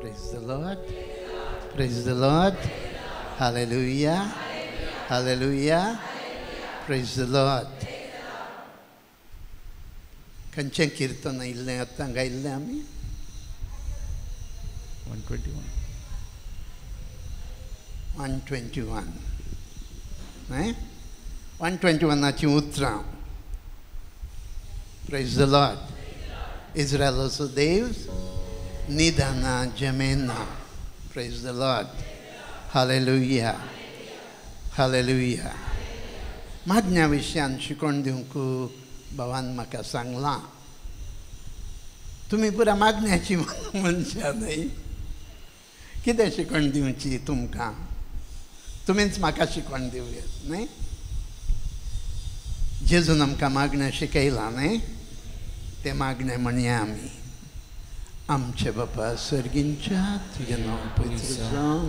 Praise the Lord. Praise the Lord. Hallelujah. Hallelujah. Praise the Lord. खंयचें कीर्तन आयिल्लें आतां गायिल्लें आमी 121 न्हय 121ची उतरां Praise the Lord. Izraeloso Deus Nidana Jamena. Praise the Lord. Hallelujah. Hallelujah. मागण्या विशयान शिकोवन दिवंक भावान म्हाका सांगलां तुमी पुरा मागण्याची मनशां न्हय कितें शिकोवन दिवची तुमकां तुमीच म्हाका शिकोवन दिवयात न्हय जेजून आमकां मागणें शिकयलां न्हय तें मागणें म्हणया आमी आमचे बापा सर्गींच्या तुजें नांव पवित्र जावं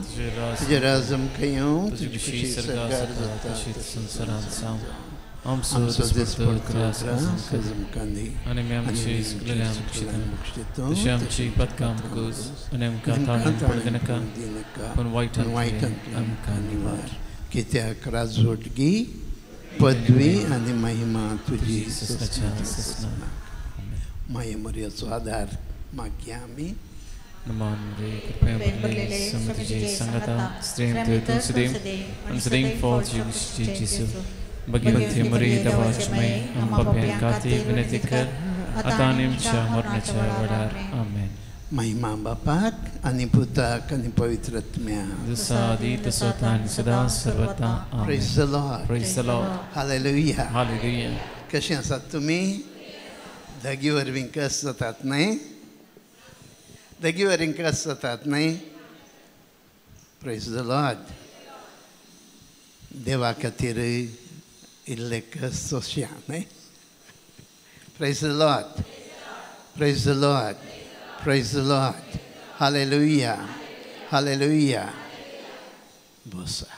तुजें राज आमकां येवं तुजी खुशी सरकार जाता संवसारांत जावं आमचो दिसपट आमकां दी आनी आमची इस्कुलां तशी आमची पदकां आमकां आनी आमकां ताळून पडनाका पूण वायटांतल्यान आमकां निवार कित्याक राजवटगी पदवी आनी महिमा तुजी माये मर्याचो आदार मागया आमी नमान रे कृपया बरले समृद्धि संगता स्त्रींत तुलसीदेव अनुसरिंग फॉल्स जीसु बगिवंती मरी दवाचमय हम पप्यांकाती विनती कर अतानिमच्या मरणाच्या वडार आमेन महिमा बापाक आनी पुताक आनी पवित्र आत्म्याक दुसादी तसोतान सदा सर्वदा आमेन praise the Lord praise the Lord hallelujah hallelujah कशें आसात तुमी धगी वरवीं कस जातात न्हय धगी वरवीं कस जातात न्हय प्रेज द लॉर्ड देवा खातीर इल्ले कस सोंसया न्हय praise the Lord praise the Lord praise the Lord hallelujah hallelujah बसा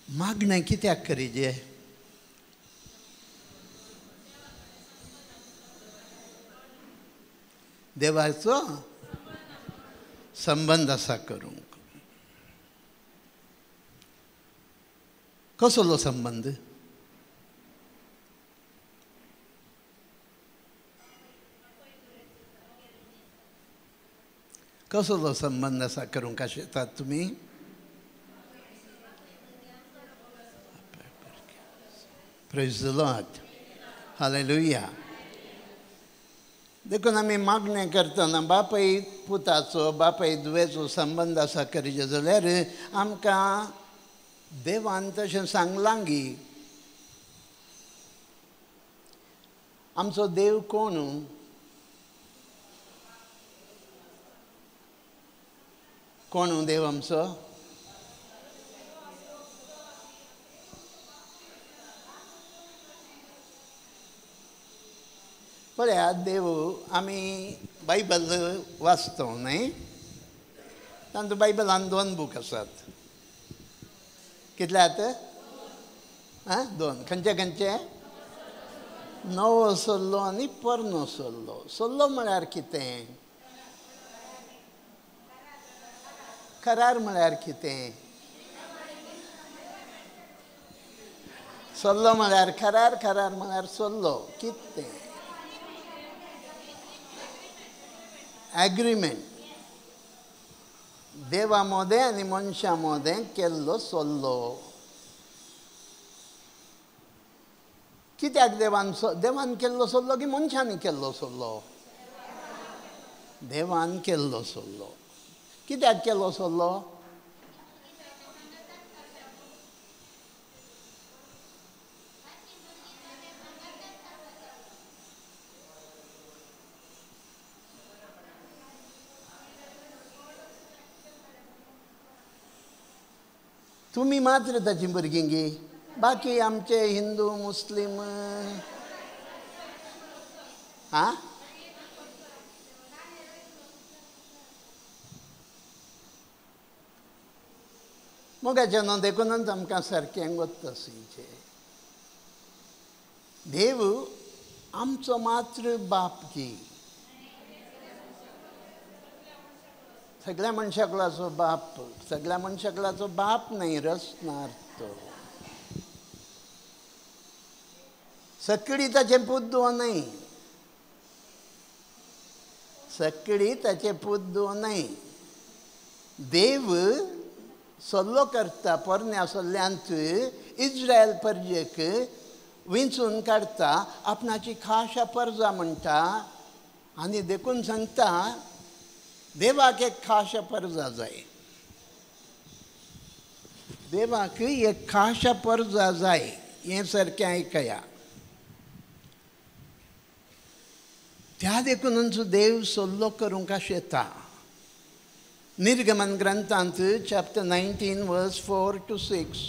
मागणें कित्याक करीजे देवाचो संबंध आसा करूंक कसलो संबंध कसलो संबंध आसा करूंक आशेतात तुमी Praise the Lord. Hallelujah. देखून आमी मागणें करतना बापाय पुताचो बापाय दुवेचो संबंध आसा करीचे जाल्यार आमकां देवान तशें सांगलां गी आमचो देव कोण कोण देव आमचो पळयात देव आमी बायबल वाचतो न्हय तातूंत बायबलान 2 बूक आसात कितले आहात 2 खंयचे खंयचे नवो सल्लो आनी पोरनो सल्लो सल्लो म्हळ्यार कितें करार म्हळ्यार कितें सल्लो म्हळ्यार करार करार म्हळ्यार सल्लो कितें एग्रीमेंट देवा मोदें आनी मनशा मोदें केल्लो सल्लो कित्याक देवान केल्लो सल्लो की मनशांनी केल्लो सल्लो देवान केल्लो सल्लो कित्याक केल्लो सल्लो तुमी मात्र ताची भुरगीं गी बाकी आमचे हिंदू मुस्लीम मोगाच्या न्हू देखूनच आमकां सारकें वत तशीचे देव आमचो मात्र बाप की सगळ्या मनशाकलाचो बाप सगळ्या मनशाकलाचो बाप नाही रचनार्थ सकळी ताचे पुद्दो नाही सकळी ताचे पुद्दो नाही देव सल्लो करता पोरण्या सल्ल्यांत इस्रायल पर्येक विंचून काडटा आपणाची खाशा परजा म्हणटा आनी देखून सांगता देवाक एक खाशा परजा जाय देवाक एक खाशा परजा जाय हें सारकें आयकया त्या देखूनच देव सल्लो करूंक येता निर्गमन ग्रंथांत चॅप्टर 19 वर्स 4 to 6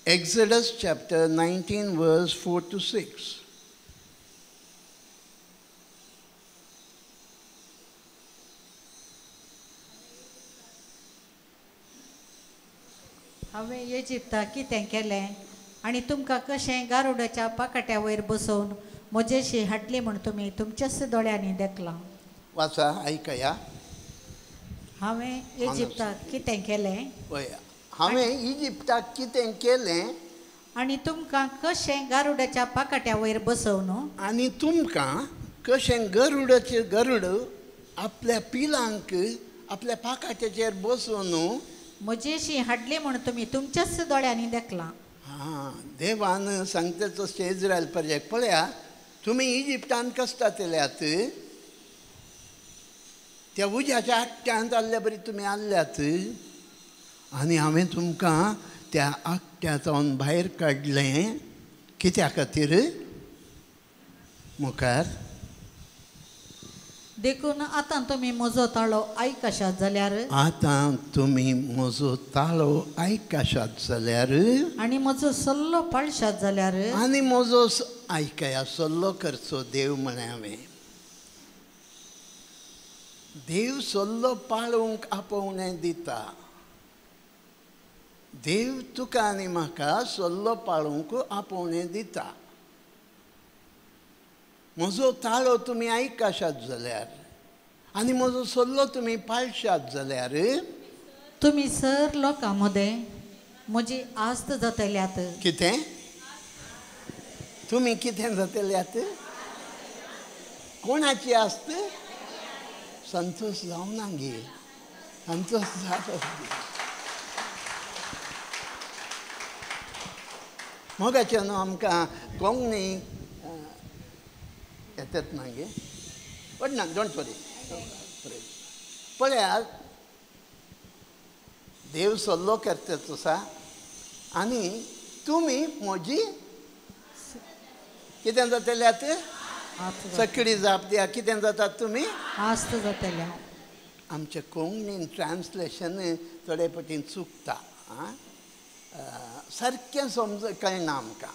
Exodus chapter 19 verse 4 to 6 हांवें इजिप्ताक कितें केलें आनी तुमकां कशें गारुडाच्या पाकाट्या वयर बसोवन म्हजेशी हाडली म्हूण तुमी तुमच्याच दोळ्यांनी देखलां वाचा आयकया हांवें इजिप्ताक कितें केलें हांवें इजिप्ताक कितें केलें आनी तुमकां कशें गारुडाच्या पाकाट्या वयर बसोवन आनी तुमकां कशें गरुड आपल्या पिलांक आपल्या पाकाट्याचेर बसोवन म्हजेशी हाडली म्हूण तुमी तुमच्याच दोळ्यांनी देखलां देवान सांगता तशें इस्रायल पर्येक पळया तुमी इजिप्तान कश्टांत त्या उज्याच्या आकट्यांत आल्ल्या बरी तुमी आल्ल्यात आनी हांवें तुमकां त्या आकट्यांतून भायर काडलें कित्या खातीर मुखार देखून आतां तुमी म्हजो ताळो आयकशात जाल्यार आतां तुमी म्हजो ताळो आयकशात जाल्यार आनी म्हजो सल्लो पाळशात जाल्यार आनी म्हजो आयकया सल्लो करचो देव म्हळें हांवें देव सल्लो पाळूंक आपोवणें दिता देव तुका आनी म्हाका सल्लो पाळूंक आपोवणें दिता म्हजो ताळो तुमी आयकशात जाल्यार आनी म्हजो सल्लो तुमी पाळशात जाल्यार तुमी सर लोकां मदें म्हजी आस्त जातल्यात कितें तुमी कितें जातल्यात कोणाची आस्त संतोष जावना गे संतोष जालो मोगाचे न्हू आमकां कोंकणी येतात ना गे बट ना डोंट वरी पळयात देव सल्लो करता तसा आनी तुमी म्हजी कितें जातल्यात सकळी जाप दिया कितें जातात तुमी आस्त जातल्या आमच्या कोंकणीन ट्रान्सलेशन थोडे पटीन चुकता सारकें कळना आमकां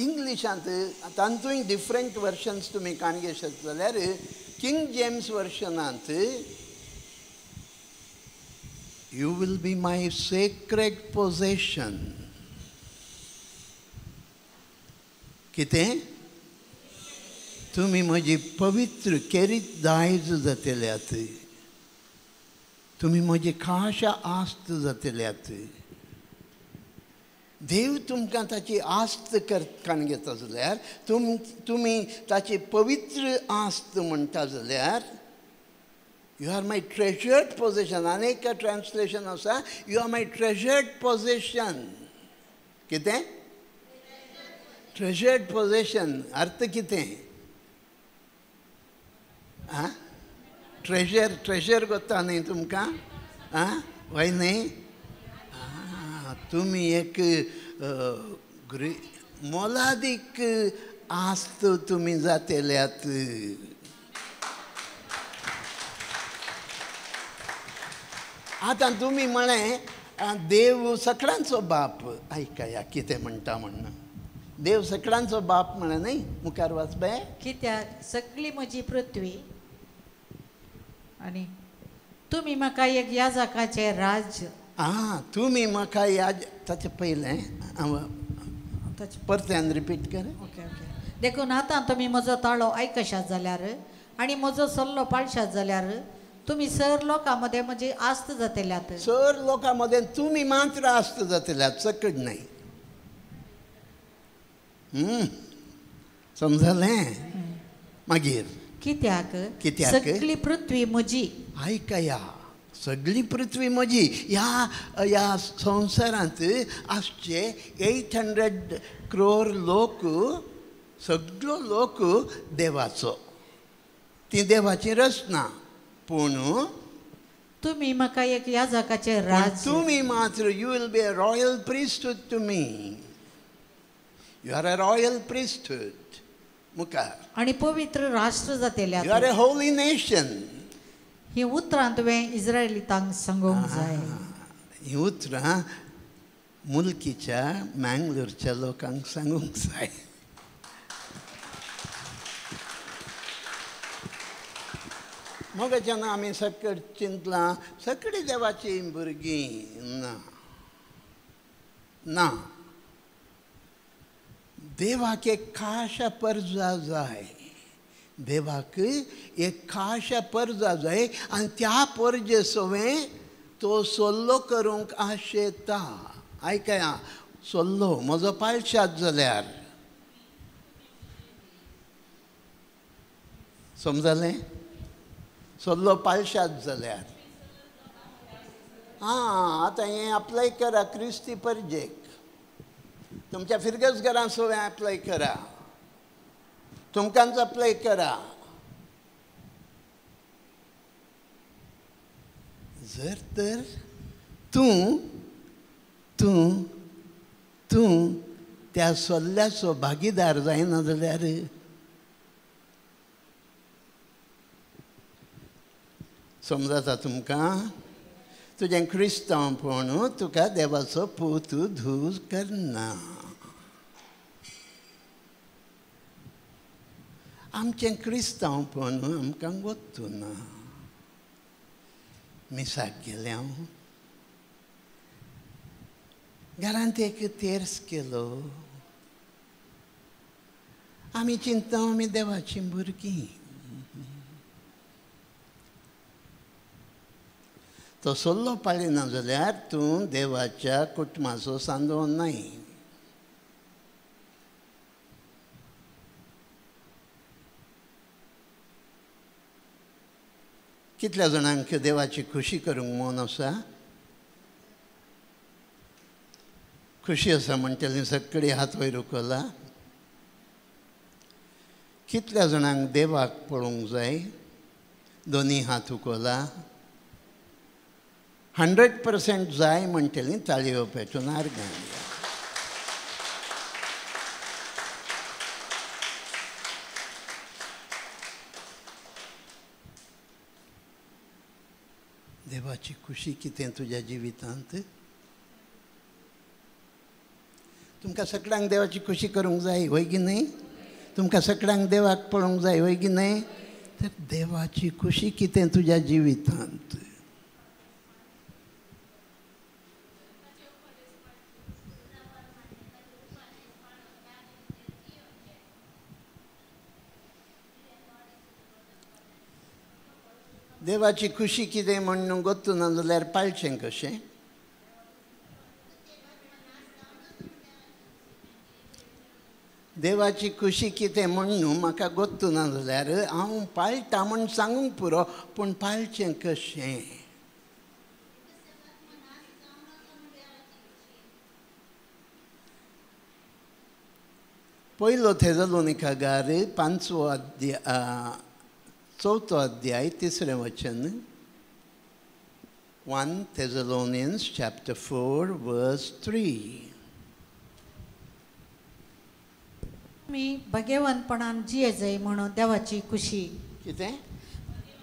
इंग्लिशांत तांतूय डिफरंट वर्शन्स तुमी काण घेशात जाल्यार किंग जेम्स वर्शनांत you will be my sacred possession कितें तुमी म्हजी पवित्र केरीत दायज जातल्यात तुमी म्हजी खाशा आस्त जातल्यात देव तुमकां ताची आस्त काण घेता जाल्यार तुमी ताची पवित्र आस्त म्हणटा जाल्यार you are my treasured possession आनीक ट्रान्सलेशन आसा you are my treasured possession कितें ट्रेजर्ड पोजेशन अर्थ कितें ट्रेजर कोत्ता न्ही तुमकां वय न्ही तुमी एक मोलादीक आस्त तुमी जातल्यात आतां तुमी म्हळें देव सगळ्यांचो बाप आयकया कितें म्हणटा म्हणून देव सगळ्यांचो बाप म्हळें न्ही मुखार वाच बाय कित्याक सगळी म्हजी पृथ्वी आनी तुम्ही म्हाका एक याजकाचे राज तुम्ही म्हाका ताचे पयलें परत्यान रिपीट कर. Okay okay. देखून आतां तुमी म्हजो ताळो आयकशात जाल्यार आनी म्हजो सल्लो पाळशात जाल्यार तुम्ही सर लोकां मध्ये म्हणजे आस्त जातल्यात. सर लोकां मध्ये तुम्ही मात्र आस्त जातल्यात, सकड नाही. समजलें? मागीर कित्याक सगळी पृथ्वी म्हजी. आयकया, सगळी पृथ्वी म्हजी. ह्या संवसारांत आसचे 800 crore लोक, सगळो लोक देवाचो. ती देवाची रचना. पूण तुम्ही म्हाका एक याजकाचे राज. तुम्ही मात्र you will be a royal priesthood to me. You are a royal priesthood. मुखार आणि पवित्र राष्ट्र जातल्यात. You are a holy nation. ही उतरां तुवें इस्रायलितांक सांगूंक जाय. ही उतरां मुल्कीच्या मँगलोरच्या लोकांक सांगूंक जाय. मगच्यान आमी सकड चिंतलां सगळीं देवाची भुरगीं. ना, देवाक एक खाशा परजा जाय. देवाक एक खाशा परजा जाय आनी त्या परजे सवें तो सल्लो करूंक आशेता. आयकया, सल्लो म्हजो पाळशात जाल्यार. समजलें? सल्लो पाळशात जाल्यार आतां हें अप्लाय करा क्रिस्ती परजेक. तुमच्या फिरगस घरां सगळें अप्लाय करा. तुमकांच अप्लाय करा. जर तर तूं तूं तूं त्या सल्ल्याचो भागीदार जायना जाल्यार समजता तुमकां? तुजें क्रिस्तांवपण तुका देवाचो पूत धूव करना. आमचें क्रिस्तांवपण आमकां गोत्तूना. मिसाक गेलें हांव. घरांत एक तेर्स केलो. आमी चिंतता आमी देवाचीं भुरगीं. तो सल्लो पाळिना जाल्यार तूं देवाच्या कुटुंबाचो सांदो नाय. कितल्या जाणांक देवाची खुशी करूंक मन आसा? खुशी आसा म्हणटली सगळी हात वयर उखला. कितल्या जाणांक देवाक पळोवंक जाय? दोनी हात उखला. 100% जाय म्हणटली ताळयो पेटून आर्गां. देवाची खुशी कितें तुज्या जिवितांत? तुमकां सगळ्यांक देवाची खुशी करूंक जाय, होय की न्हय? तुमकां सगळ्यांक देवाक पळोवंक जाय, होय की न्हय? तर देवाची खुशी कितें तुज्या जिवितांत? देवाची खुशी कितें म्हणून गोत्तू ना जाल्यार पाळचें कशें? देवाची खुशी कितें म्हणून म्हाका गोत्तू ना जाल्यार हांव पाळटा म्हूण सांगूंक पुरो, पूण पाळचें कशें? पयलो थेसलोनिकांकार 5वो अध्याय 4थो अध्याय 3रें वचन. 1 Thessalonians chapter 4 verse 3. मी भाग्यवानपणान जिये जाय म्हणून देवाची खुशी. कितें?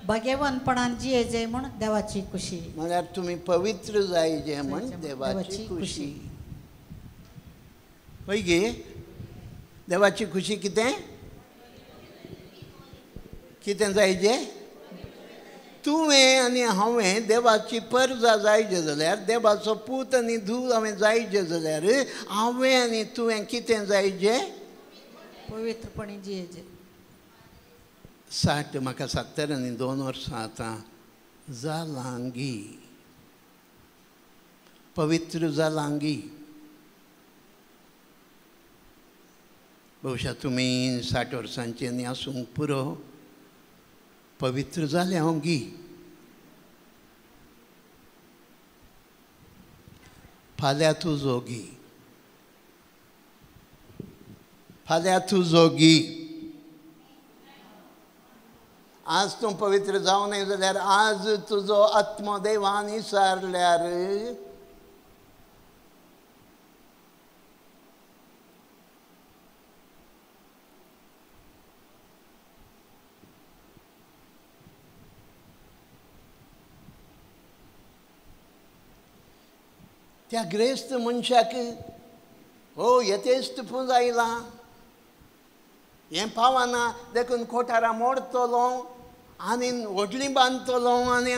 भाग्यवानपणान जिये जाय म्हणून देवाची खुशी. म्हळ्यार तुमी पवित्र जाय जे म्हण देवाची खुशी. होय गे? देवाची खुशी कितें? कितें जाय जे? तुवें आनी हांवें देवाची परजा जायचे जाल्यार देवाचो पूत आनी धूव हांवें जायचे जाल्यार हांवें आनी तुवें कितें जायचें पवित्रपणी जियेचे 60 म्हाका 70 आनी 2 वर्सां आतां जालांगी पवित्र जालांगी बहुशा तुमी 60 वर्सांची आनी आसूंक पुरो पवित्र जाले हांगी फाल्यां तूं जोगी फाल्यां तूं जोगी आज तूं पवित्र जावं न्हय जाल्यार आज तुजो आत्मो देवान विसारल्यार त्या ग्रेस्त मनशाक हो येतेच तुपून आयला हें पावना देखून कोठारा मोडटलो आनी व्हडली बांदतलो आनी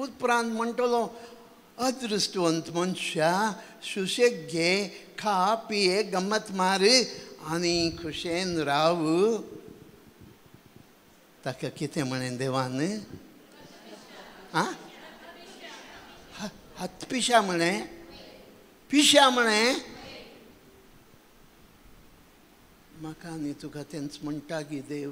उपरांत म्हणटलो अदृश्टवंत मनशा सुशेग घे खा पिये गम्मत मार आनी खुशेन राव ताका कितें म्हणें देवान आं हात पिशा म्हणें पिशा म्हणें म्हाका आनी तुका तेंच म्हणटा गी देव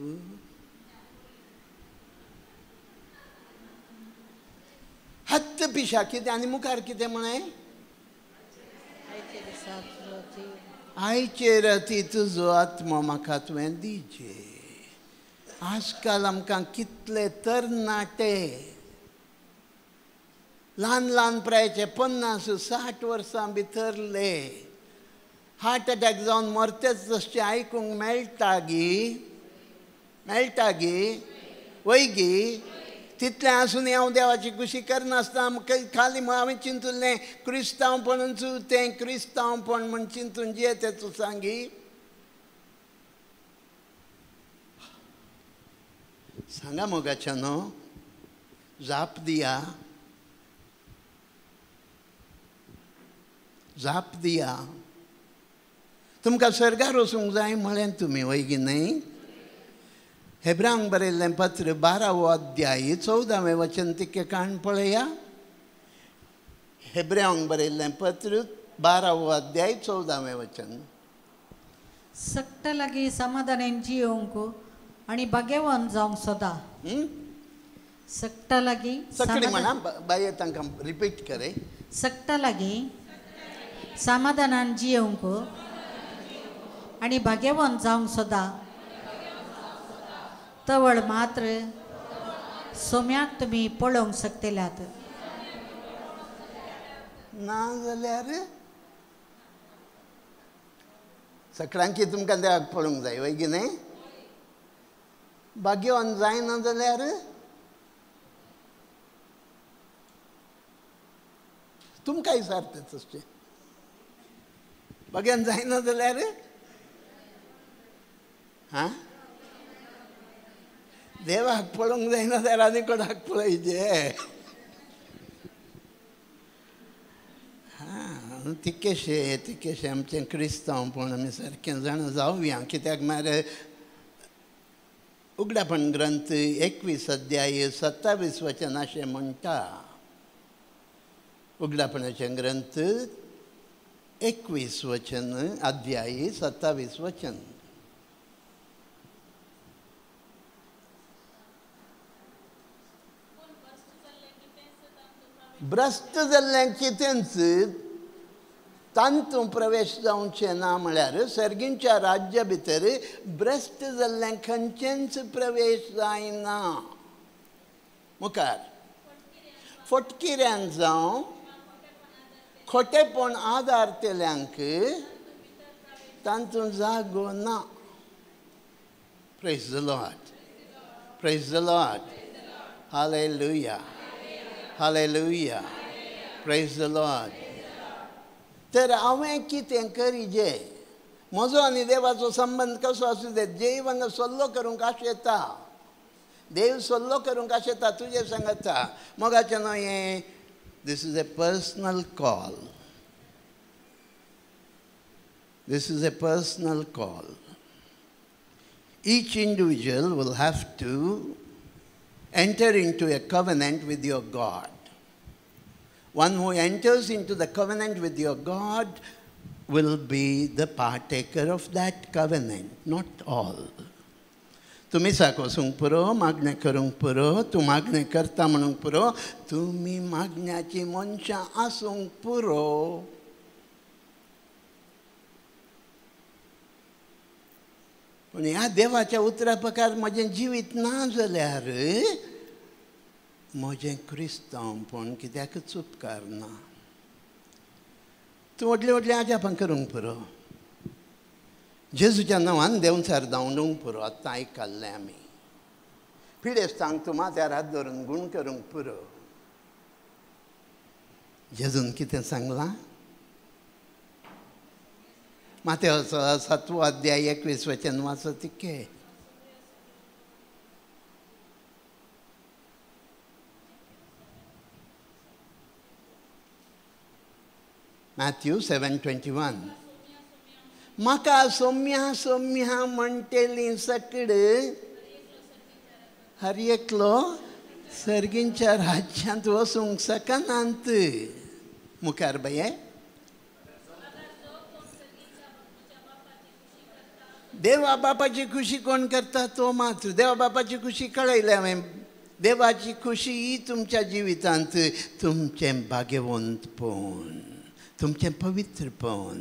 हत्त पिशा कितें आनी मुखार कितें म्हणें आयचे राती तुजो आत्मो म्हाका तुवें दिचे आजकाल आमकां कितले तरणाटे ल्हान ल्हान प्रायाचे 50-60 वर्सां भितरले हार्ट अटॅक जावन मरतेच तशें आयकूंक मेळटा गी वय गी तितलें आसून हांव देवाची कुशी करनासतना खाली हांवें चिंतुल्लें क्रिस्तांवपण तें क्रिस्तांवपण म्हण चिंतून जियेतें तूं सांगी सांगा मोगाच्यानो जाप दिया तुमकां स्वर्गार वचूंक जाय म्हळें तुमी वय गी न्हय हेब्रांक बरयल्लें पत्र 12वो अध्याय 14वें वचन तिके काण पळया हेब्रांक बरयल्लें पत्र 12वो अध्याय 14वें वचन सक्ट लागीं समाधानान जियोंक आनी भाग्यवान जावंक सोदा सक्ट लागीं सकडी म्हणा बाये तांकां रिपीट करे सक्ट लागीं समाधानान जियोंक आनी भाग्यवान जावंक सोदा तवळ मात्र सोम्याक तुमी पळोवंक शकतल्यात ना जाल्यार सकाळांकी तुमकां देवाक पळोवंक जाय वय गी न्हय भाग्यवान जायना जाल्यार तुमकां विचारता तशें भाग्यान जायना जाल्यार हां देवाक पळोवंक जायना जाल्यार आनी कोणाक पळयचें हां तिकेशें आमचें क्रिस्तांवपण आमी सारकें जाणा जावया कित्याक म्हळ्यार उगडापण ग्रंथ 21 अध्याय 27 वचन अशें म्हणटा उगडापणाचें ग्रंथ 21 वचन अध्याय 27 वचन भ्रश्ट जाल्लें कितेंच तांतूं प्रवेश जावचें ना म्हळ्यार सर्गींच्या राज्या भितर भ्रश्ट जाल्लें खंयचेंच प्रवेश जायना मुखार फटकिऱ्यान जावं खोटेपण आदारतेल्यांक तांतूं जागो ना praise the Lord hallelujah praise the Lord तर हांवें कितें करीचें म्हजो आनी देवाचो संबंद कसो आसूं दे देव हांगा सल्लो करूंक आशेता देव सल्लो करूंक अशें येता तुजे सांगता मोगाचें न्हय हें. This is a personal call. This is a personal call. Each individual will have to enter into a covenant with your God. One who enters into the covenant with your God will be the partaker of that covenant, not all. तुम्ही साकोसूंक पुरो, मागणें करूंक पुरो, तूं मागणें करता म्हणूंक पुरो, तुमी मागण्याची मनशां आसूंक पुरो. पूण ह्या देवाच्या उतरा प्रकार म्हजें जिवीत ना जाल्यार म्हजें क्रिस्तांवपण कित्याकच उपकार ना. तूं व्हडलें व्हडलें आजापां करूंक पुरो. जेजूच्या नांवान देंवचार धांवडूंक पुरो. आतां आयकल्लें आमी. पिडेस्तांक तूं माथ्यार हात धरून गूण करूंक पुरो. जेजून कितें सांगलां? माथेवाचो 7 अध्याय 21 वचन वाचो तिके. Matthew 7:21. म्हाका सोम्या सोम्या म्हणटेली सकड हर एकलो सर्गींच्या राज्यांत वसूंक सकनांत. मुखार बये. देवा बापाची खुशी कोण करता तो मात्र. देवा बापाची खुशी कळयली हांवें. देवाची खुशी ही तुमच्या जिवितांत तुमचें भाग्यवंतपण, तुमचें पवित्रपण.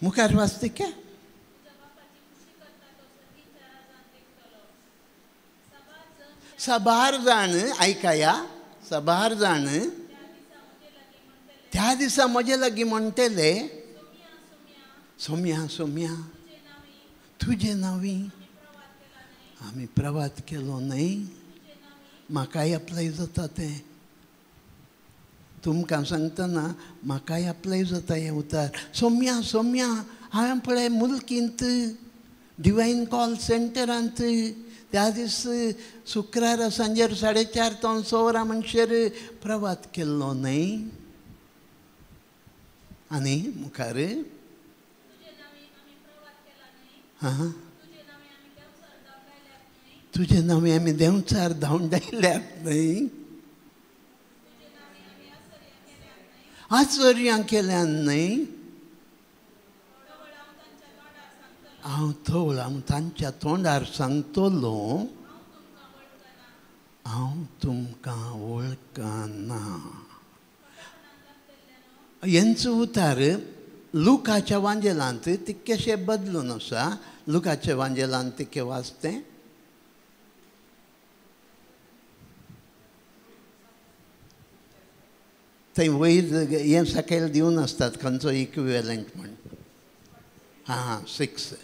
मुखार वाचता क्या? साबार जाण आयकाया. साबार जाण त्या दिसा म्हजे लागीं म्हणटले सोम्या सोम्या तुजे नांवी आमी प्रवाद केलो न्हय. म्हाकाय अप्लाय जाता तें. तुमकां सांगतना म्हाकाय अप्लाय जाता हें उतार. सोम्या सोम्या हांवें पळय मुल्कींत डिवायन कॉल सेंटरांत त्या दीस शुक्रार सांजेर 4:30 तो 16 म्हणशेर प्रवाद केल्लो न्हय. आनी मुखार हां तुजे नांवे आमी देंवचार धांवडायल्यात न्हय. आश्चर्यां केल्यान न्हय. हांव थोवळां तांच्या तोंडार सांगतलो हांव तुमकां वळखना. हेंचो उतार लुकाच्या वांजेलांत तितकेशें बदलून आसा. लुकाच्या वांजेलांत तितकें वाचतें. थंय वयर हें सकयल दिवन आसतात खंयचो इक्विवेलंट म्हण. हां 6.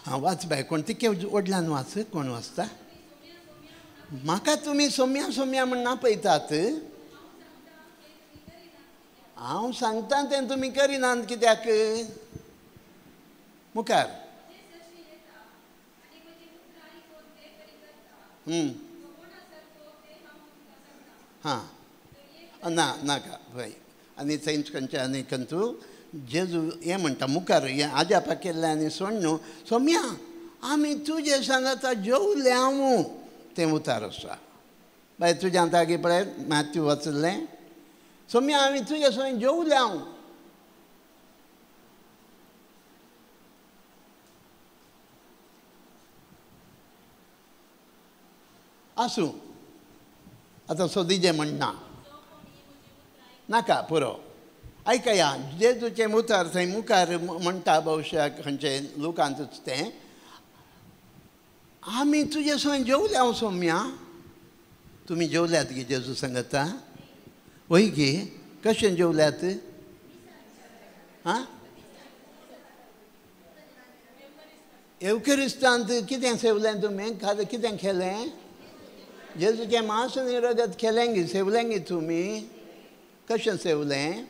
हां वाच बाय. कोण तितके वडल्यान वाच. कोण वाचता? म्हाका तुमी सोम्या सोम्या म्हण आपयतात. हांव सांगता तें तुमी करिनात कित्याक? मुखार हां ना नाका पळय. आनी थंयच खंयचे आनी खंयचो जेजू हें म्हणटा मुखार हें आजापा केल्लें आनी सोड न्हू. सोम्या आमी तुजे सांगता जेवल्या तें उतार आसा. बाय तुज्या तागी पळय मॅथ्यू वाचलें. सोम्या आमी तुजे सोय जेवल्या. आसूं आतां सोदीचें म्हणना नाका पुरो. आयकया जेजूचें उतार थंय मुखार म्हणटा भविश्याक खंयचे लुकांतूच तें. आमी तुजे सोय जेवल्या सोम्या. तुमी जेवल्यात गे जेजू सांगता? वय गे कशें जेवल्यात? हां एवकरिस्तांत कितें सेवलें तुमी? कितें केलें? जेजूचें मांस आनी रगत केलें गे सेवलें गे तुमी? कशें सेवलें?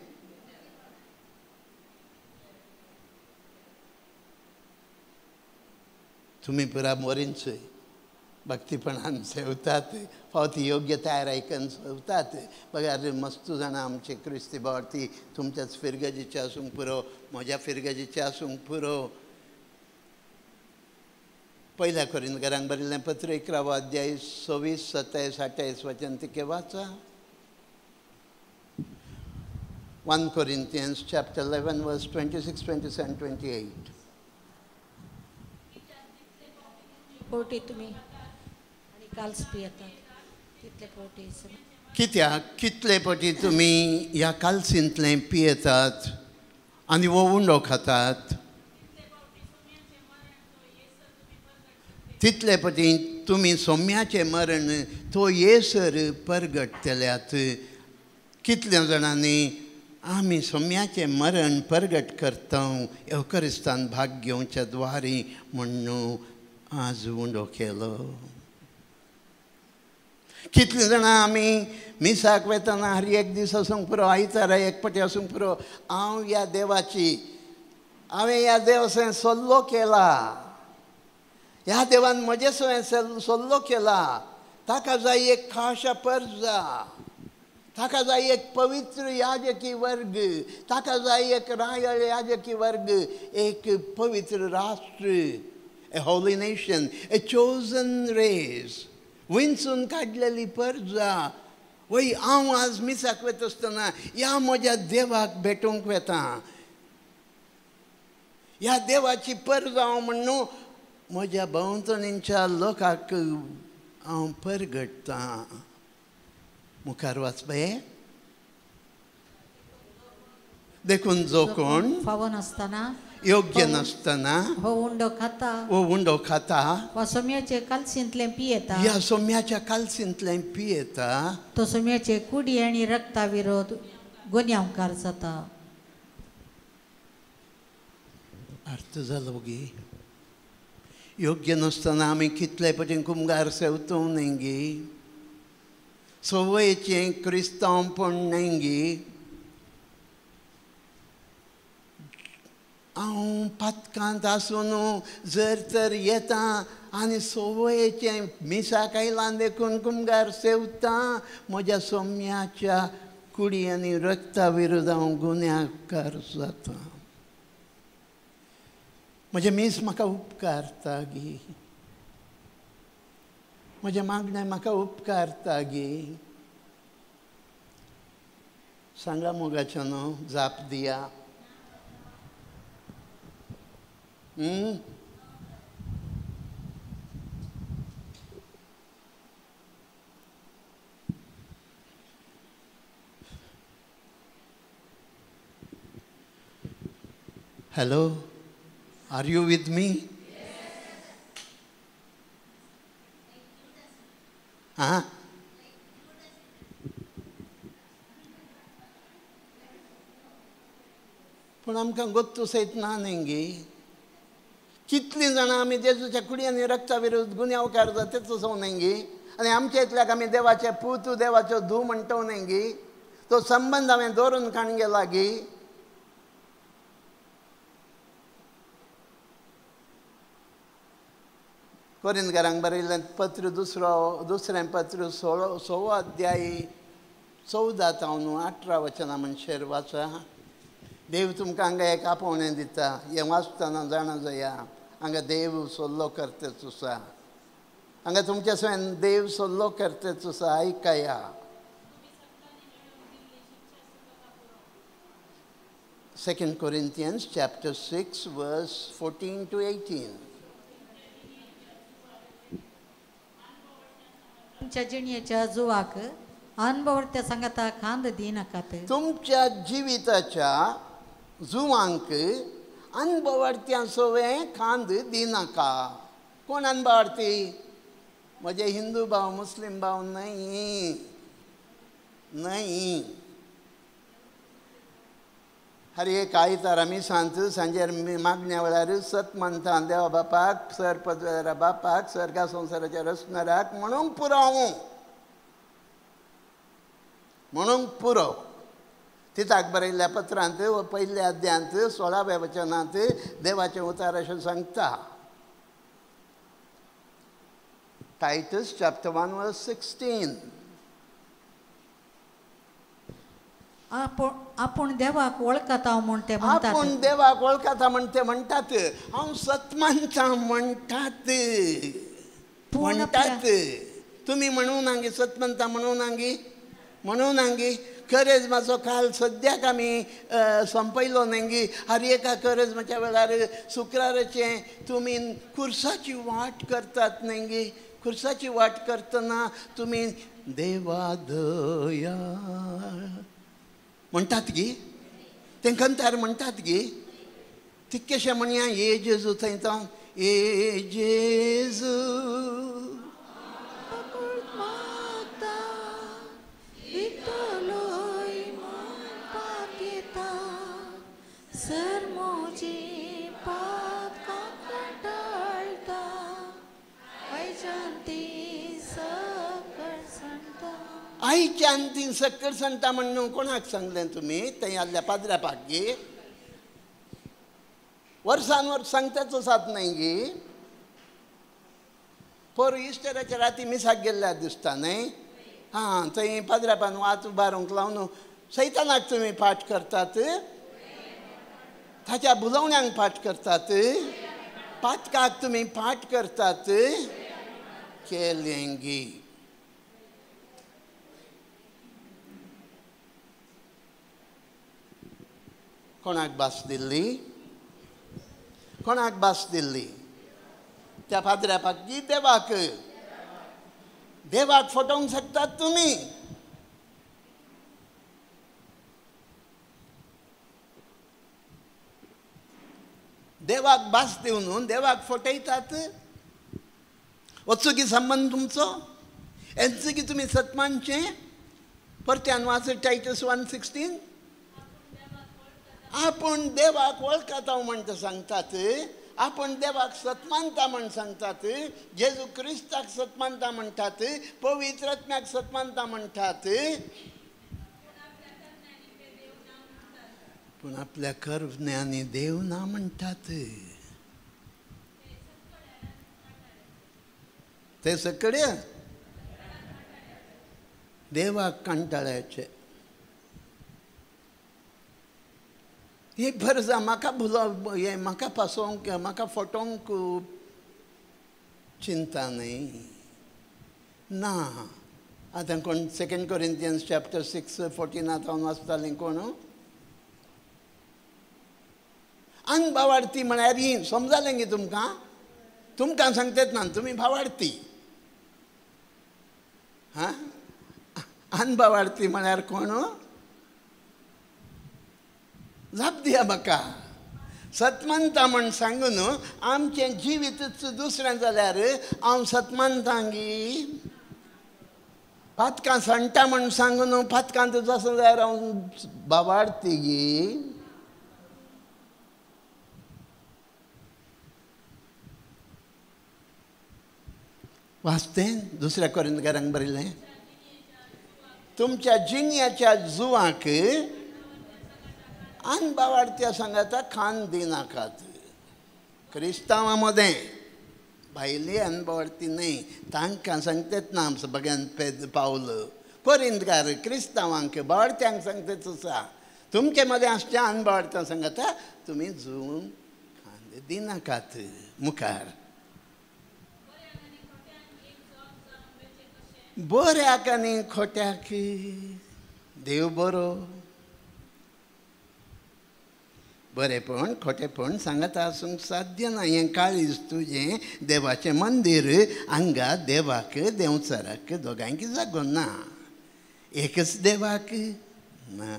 तुम्ही पुरा मोरींचोय भक्तीपणान सेवतात फावती योग्य तयार ऐकन सेवतात. बघा मस्त जाणां आमचे क्रिस्ती बावती तुमच्याच फिरगजीचे आसूंक पुरो म्हज्या फिरगजीचे आसूंक पुरो. पहिल्या कोरिंथीयांक बरयल्लें पत्र 11 अध्याय 26, 27, 28 वचन तिके वाचा. 1 Corinthians chapter 11 verse 26, 27, 28. पोटी तुम्ही आणि काल्स पियतात तितले पोटी कित्याक कितले पटी तुमी ह्या कालसींतलें पियेतात आनी वो उंडो खातात तितले पटी तुमी सोम्याचें मरण तो येसर परगटतल्यात. कितल्या जाणांनी आमी सोम्याचें मरण परगट करता एवकरिस्तान भाग घेवच्या द्वारी म्हणून आज उंडो केलो. कितले जाणां आमी मिसाक वेतना हर एक दीस आसूंक पुरो आयतारा एक पटी आसूंक पुरो हांवें ह्या देवाचो सल्लो केला, ह्या देवान म्हजे सल्लो केला. ताका जाय एक खाशा पर्जा, ताका जाय एक पवित्र याजकी वर्ग, ताका जाय एक रायल याजकी वर्ग, एक पवित्र राष्ट्र, a holy nation, a chosen race. विंचून काडलेली पर्जा. वय हांव आज मिसाक वता आसतना ह्या म्हज्या देवाक भेटूंक वेता. ह्या देवाची पर्जा हांव म्हणून म्हज्या भोंवतणीच्या लोकांक हांव परगटता. मुखार वाच बाये. देखून जो कोण फावो नासतना योग्य नासतना हो उंडो खाता वा सोम्याचे कालसींतलें पियेता, ह्या सोम्याच्या कालसींतलें पियेता तो सोम्याचे कुडी आनी रक्ता विरोध गुन्यांवकार जाता. अर्थ जालो गे. योग्य नासतना आमी कितले पटीन कुमगार सेवतो न्ही, सवयेचें क्रिस्तांवपण न्ही. हांव पातकांत आसून जर तर येता आनी सवयेचें मिसाक आयलां देखून कुमगार सेवता, म्हज्या सोम्याच्या कुडी आनी रक्ता विरोध हांव गुन्यांवकार जाता. म्हजे मीस म्हाका उपकारता गे, म्हजे मागणे म्हाका उपकारता गे. सांगा मोगाच्या न्हू जाप दिया. Hello, are you with me? Yes. पूण आमकां गोत्तू सयत ना न्ही. कितलीं जाणां आमी जेजूच्या कुडी आनी रक्ता विरोध गुन्यांवकार जातात तसो न्ही. आनी आमच्या इतल्याक आमी देवाचे पूत देवाच्यो धू म्हणटा न्ही. तो संबंद हांवें दवरून काण गेला गी. कोरिंथीयांक बरयल्लें पत्र दुसरें पत्र 16 अध्याय 14 तावन 18 वचनां म्हणशेर वाचा. देव तुमकां हांगा एक आपोवणें दिता. हें वाचतना जाणा जाया हांगा देव सल्लो करतेच आसा. हांगा तुमच्या सयन देव सल्लो करतेच आसा. आयकाया. 2 Corinthians chapter 6 verse 14 to 18. तुमच्या जिणयेच्या जुवाक अनभवत्या सांगाता खांद दिनाकात. तुमच्या जिविताच्या जुवांक अनभवत्या सवय खांद दिनाका. कोण अनभवती? म्हजे हिंदू भाव मुस्लिम भाव नाही. हर एक आयतार आमी सांजेर मागण्या वेळार सत म्हणटा देवा बापाक, सर पदवेरा बापाक, सर्गा संवसाराच्या रचणाराक म्हणून पुरो म्हणून पुरो. तिताक बरयल्ल्या पत्रांत पयल्या अध्यायांत 16व्या वचनांत देवाचें उतार अशें सांगता. Titus chapter 1 verse 16. आपण देवाक वळखता म्हूण ते म्हणतात. आपण देवाक वळखता म्हण ते म्हणटात. हांव सतमानता म्हणटात. म्हणटात. तुम्ही म्हणू नांगी सतमानता म्हणू नांगी म्हणू नांगी. करेजमाचो काल सद्याक आमी संपयलो न्ही. हर एका करेजमाच्या वेळार शुक्राराचे तुमी खुर्साची वाट करतात न्ही. खुर्साची वाट करतना तुमी देवा दया म्हणटात गी. तेंकां तार म्हणटात गी. ती कशें म्हणया ए जेजू थंय तो ए जेजू आईच्या अंतीन सक्कर सांगता म्हणून कोणाक सांगलें तुमी? थंय आदल्या पाद्र्यापाक गे. वर्सान वर्स सांगताच आसात न्ही गी. पोर इस्टराच्या राती मिसाक गेल्ल्या दिसता न्ही. हां थंय पाद्र्यापान वात उबारूंक लावन सैतानाक तुमी पाठ करतात. ताच्या बुलवण्यांक पाठ करतात. पातकाक तुमी पाठ करतात. केलें गी. कोणाक भास दिल्ली? कोणाक भास दिल्ली? त्या पाद्र्यापाक की देवाक? देवाक फटोवंक शकतात तुमी? देवाक भास दिवन देवाक फटयतात? वचूकी संबंध तुमचो? हेंच की तुमी सतमानचे? परत्यान वाच टायटस 1:16. आपण देवाक वळखता म्हणटा सांगतात. आपण देवाक सतमानता म्हण सांगतात. जेजू क्रिस्ताक सतमानता म्हणटात. पवित्र आत्म्याक सतमानता म्हणटात. पूण आपल्या कर्मज्ञानी देव ना म्हणटात. ते सकळे देवाक कंटाळ्याचे. एक भरजा म्हाका हे म्हाका पासोवंक म्हाका फटोवंक चिंता न्ही ना. आतां कोण 2 Corinthians chapter 6:14 हांव वाचतालें कोण अनभावार्थी म्हळ्यार ही समजालें गे तुमकां? तुमकां सांगतात ना तुमी भावार्थी. हां अनभावार्थी म्हळ्यार कोण? जाप दिया म्हाका. सतमानता म्हण सांगून आमचें जिवीतच दुसरें जाल्यार हांव सतमानतांगी. पातकां सांडटा म्हण सांगून पातकांत जसो जाल्यार हांव भावार्थी गी. वाचतें 2 Corinthians बरयलें. तुमच्या जिणयाच्या जुवाक अनभावार्थ्या सांगाता खान दिनाकात. क्रिस्तांवां मदें भायली अनभावार्थी न्ही. तांकां सांगतात ना आमचो भगवान पावल. कोरिंतकार क्रिस्तांवांक भावार्थ्यांक सांगतात आसा. तुमचे मदें आसच्या अनभावार्थ्या सांगाता तुमी जुवन खान दिनाकात. मुखार बऱ्याक आनी खोट्याक देव बरो. बरेपण खोटेपण सांगता आसूंक साध्य ना. हें काळीज तुजें देवाचें मंदीर. हांगा देवाक देंवचाराक दोगांयक जागो ना. एकच देवाक ना.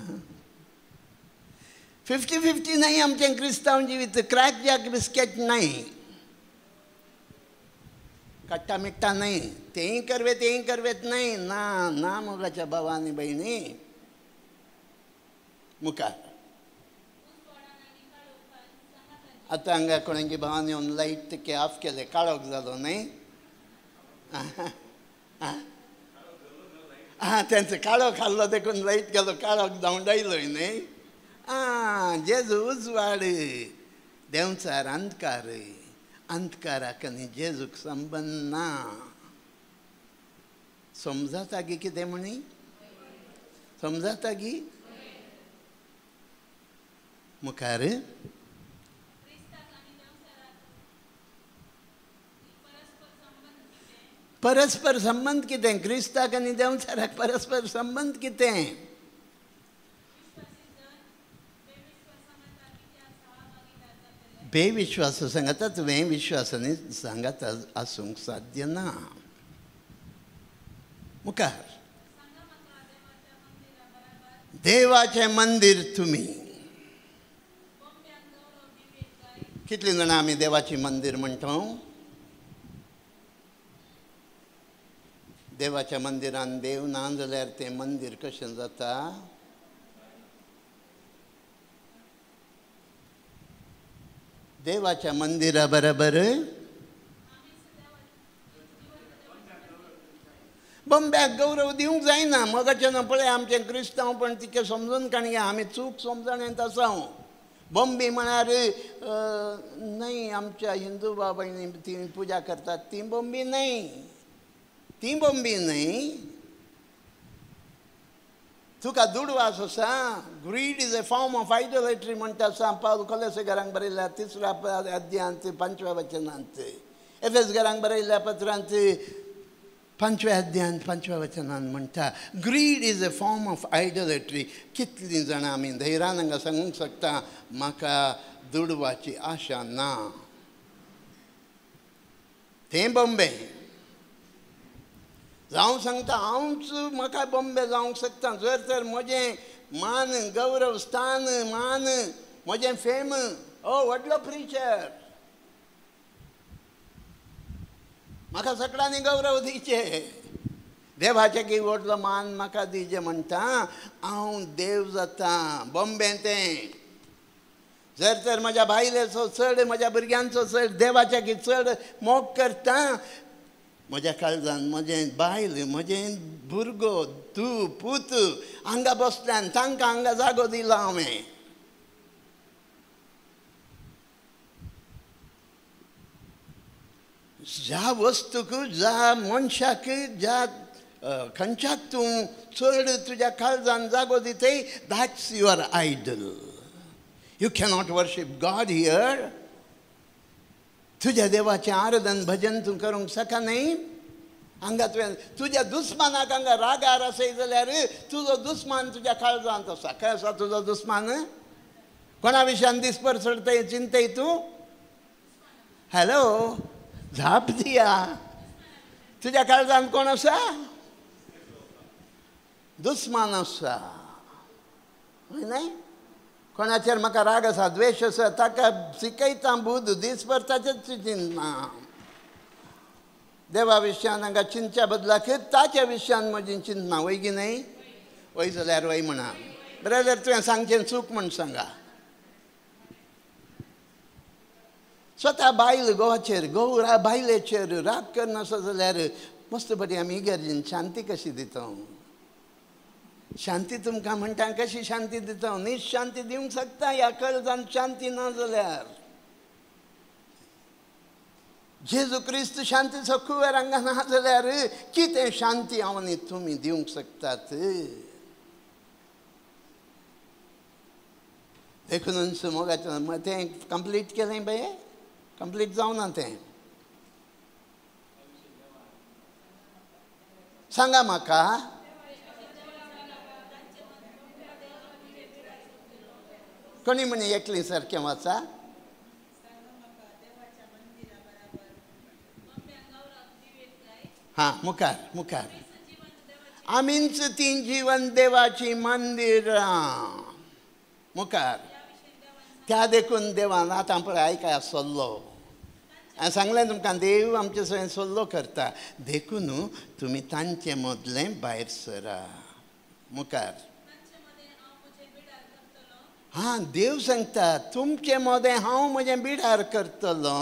50-50 नाही आमचें क्रिस्तांव जिवीत. क्रॅक जॅक बिस्केट नाही. कट्टा मिट्टा नाही. तेंय करवेत नाही ना. ना मोगाच्या भावांनी बहिणी. मुखार आतां हांगा कोणाची भावान येवन लायट ते ऑफ केले. काळोख जालो न्ही. हां तेंचो काळोख आसलो देखून लायट गेलो. काळोख धांवडायलोय न्ही. जेजू उजवाड. देंवचार अंधकार. अंधकाराक आनी जेजूक संबंद ना. समजाता गी कितें म्हणी? समजाता गी? मुखार परस्पर संबंध कितें? क्रिस्ताक आनी देंवचाराक परस्पर संबंध कितें? बेविश्वास सांगता तुवें विश्वासांनी सांगत आसूंक साध्य ना. मुखार देवाचें मंदिर तुमी. कितलीं जाणां आमी देवाचें मंदिर म्हणटा? देवाच्या मंदिरान देव ना जाल्यार तें मंदिर कशें जाता? देवाच्या मंदिरा बरोबर बंब्याक गौरव दिवंक जायना. मगाच्यान पळय आमचें क्रिस्तांव पण तिके समजून काणया आमी चूक समजणेंत आसा. बंबी म्हळ्यार न्हय आमच्या हिंदू बाबांनी ती पुजा करतात ती बंबी न्हय. ती बंबी न्हय. तुका दुडवास आसा. Greed is a form of idolatry म्हणटा आसा पावल कोलोसेकारांक बरयल्या 3ऱ्या अध्यायांत 5व्या वचनांत. एफेसकारांक बरयल्ल्या पत्रांत 5व्या अध्यायांत 5व्या वचनांत म्हणटा greed is a form of idolatry. कितलीं जाणां आमी धैर्यान हांगा सांगूंक शकता म्हाका दुडवाची आशा ना. तें बॉम्बे जावं सांगता हांवच म्हाका बॉम्बे जावंक शकता. जर तर म्हजें मान गौरव स्थान मान म्हजें फेम व्हडलो प्रिचर म्हाका सगळ्यांनी गौरव दिचे. देवाचे की व्हडलो मान म्हाका दिचे म्हणटा हांव देव जाता. बॉम्बे तें जर तर म्हज्या बायलेचो चड म्हज्या भुरग्यांचो चड देवाच्या की चड मोग करता. म्हज्या काळजान म्हजें बायल म्हजें भुरगो तूं पूत हांगा बसल्यान तांकां हांगा जागो दिला हांवें. ज्या वस्तूक ज्या मनशाक ज्या खंयच्याक तूं चड तुज्या काळजान जागो दितय that's your idol. You cannot worship God here. तुज्या देवाचें आराधन भजन तूं करूंक शकना. हांगा तुवें तुज्या दुस्मानाक हांगा रागार आसय जाल्यार तुजो दुस्मान तुज्या काळजांत आसा. खंय आसा तुजो दुस्मान? कोणा विशयान दिसभर चडतय चिंतय तूं? हॅलो झाप दिया. तुज्या काळजांत कोण आसा? दुस्मान आसा. न्हय कोणाचेर म्हाका राग आसा द्वेश आसा ताका शिकयता बुध दिसभर ताचेच चिंतना. देवा विशयान हांगा चिंतच्या बदलाक ताच्या विशयान म्हजी चिंतना. वय की न्हय? वय जाल्यार वय म्हणा. ब्रदर तुवें सांगचें चूक म्हण सांगा. स्वता बायल घोवाचेर घोव बायलेचेर राग करनासता जाल्यार मस्त बरी आमी इगर्जेन शांती कशी दिता? शांती तुमकां म्हणटा कशी शांती दिता? न्हीद शांती दिवंक शकता ह्या काळजान शांती ना जाल्यार. जेजू क्रिस्त शांतीचो कुवेर हांगा ना जाल्यार कितें शांती हांव आनी तुमी दिवंक शकतात? देखून मोगाचें तें कंप्लीट केलें बाये? कंप्लीट जावना तें. सांगा म्हाका. कोणी म्हणे एकली सारकें वाचा? हां मुखार मुखार. आमीच ती जीवन देवाची मंदिरां. मुखार त्या देखून देवान आतां पळय आयकाय सल्लो. हांवें सांगलें तुमकां देव आमचे सगळें सल्लो करता. देखून तुमी तांचे मदलें भायर सरा. मुखार हां देव सांगता तुमचे मदें हांव म्हजें बिडार करतलो.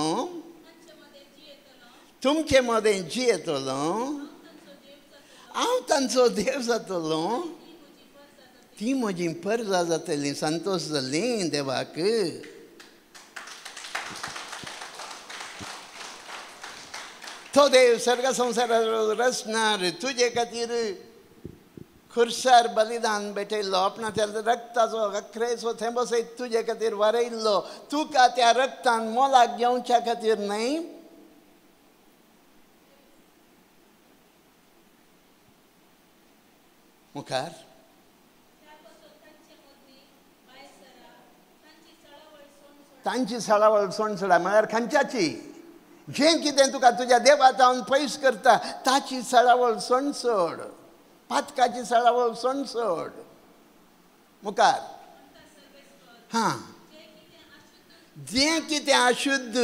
तुमचे मदें जियेतलो. हांव तांचो देव जातलो. ती म्हजी परजा जातली. संतोश जाल्ली देवाक. तो देव सर्ग संसाराचो रचणार तुजे खातीर खुर्सार बलिदान भेटयल्लो आपणाच्या रक्ताचो अख्रेचो थेंबो सयत तुजे खातीर वारयल्लो तुका त्या रक्तान मोलाक घेवच्या खातीर न्हय मुखार तांची सळावळ सोणसडा म्हळ्यार खंयच्याची जें कितें तुका तुज्या देवातावन पयस करता ताची सळावळ सोणसोड पातकाची सळावळ सोणसोड मुखार हां जें कितें अशुद्ध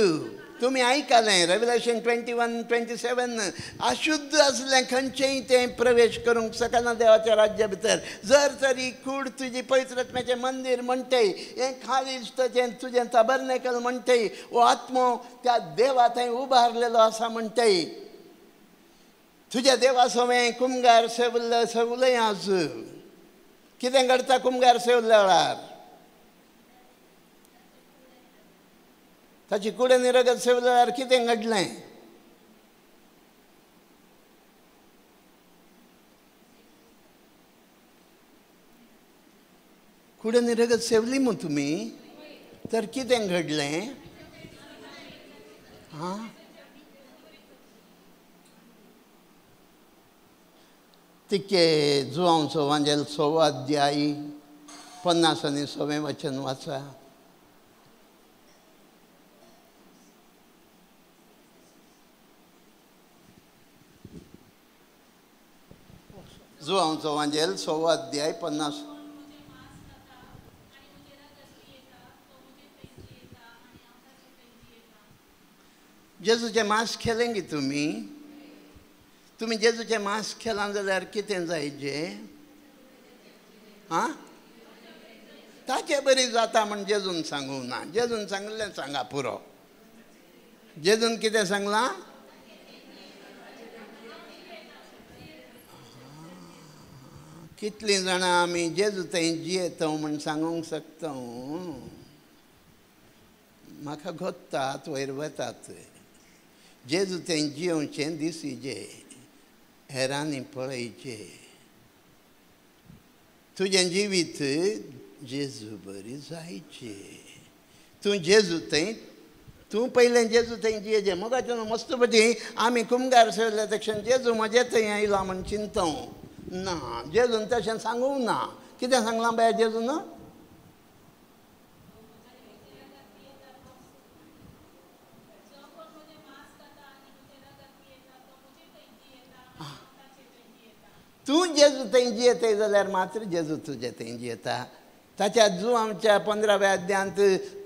तुमी आयकलें रेव्हलेशन 21:27 अशुद्ध असलें खंयचेंय तें प्रवेश करूंक सकना देवाच्या राज्या भितर जर तरी कूड तुजी पवित्रात्म्याचें मंदीर म्हणटय हें खालिस्तचें तुजें तबर्नेकल म्हणटय वो आत्मो त्या देवा थंय उबारलेलो आसा म्हणटय तुज्या देवा सोवें कुमगार सेवलय आज कितें घडटा कुमगार सेवल्या वेळार ताची कुडे निरगत सेवल्यार कितें घडलें कुडे निरगत सेवली मग तुमी तर कितें घडलें हां तिके जुवांचो वांजेल 6 अध्याय 50 आनी 6 वचन वाचा जुवांचो वांजेल 6 अध्याय 50 जेजूचें मांस खेलें गे तुमी जेजूचें मांस खेलां जाल्यार कितें जायचें हां ताचे बरी जाता म्हण जेजून सांगूंक ना जेजून सांगलें सांगा पुरो जेजून कितें सांगलां कितलीं जाणां आमी जेजू थंय जियेता म्हण सांगूंक शकता म्हाका घोत्तात वयर वतात जेजू थंय जियोवचें दिसिचें हेरांनी पळयचें तुजें जिवीत जेजू बरी जायचें तूं जेजू थंय तूं पयलें जेजू थंय जियेचें मोगाचें मस्त बटी आमी कुमगार सेवल्या तशें जेजू म्हजे थंय आयला म्हण चिंतू ना जेजून तशें सांगूंक ना कितें सांगलां बाय जेजून तूं जेजू थंय जियेता जाल्यार मात्र जेजू तुजे थंय जियेता ताच्या जुवांच्या 15व्या अध्यायांत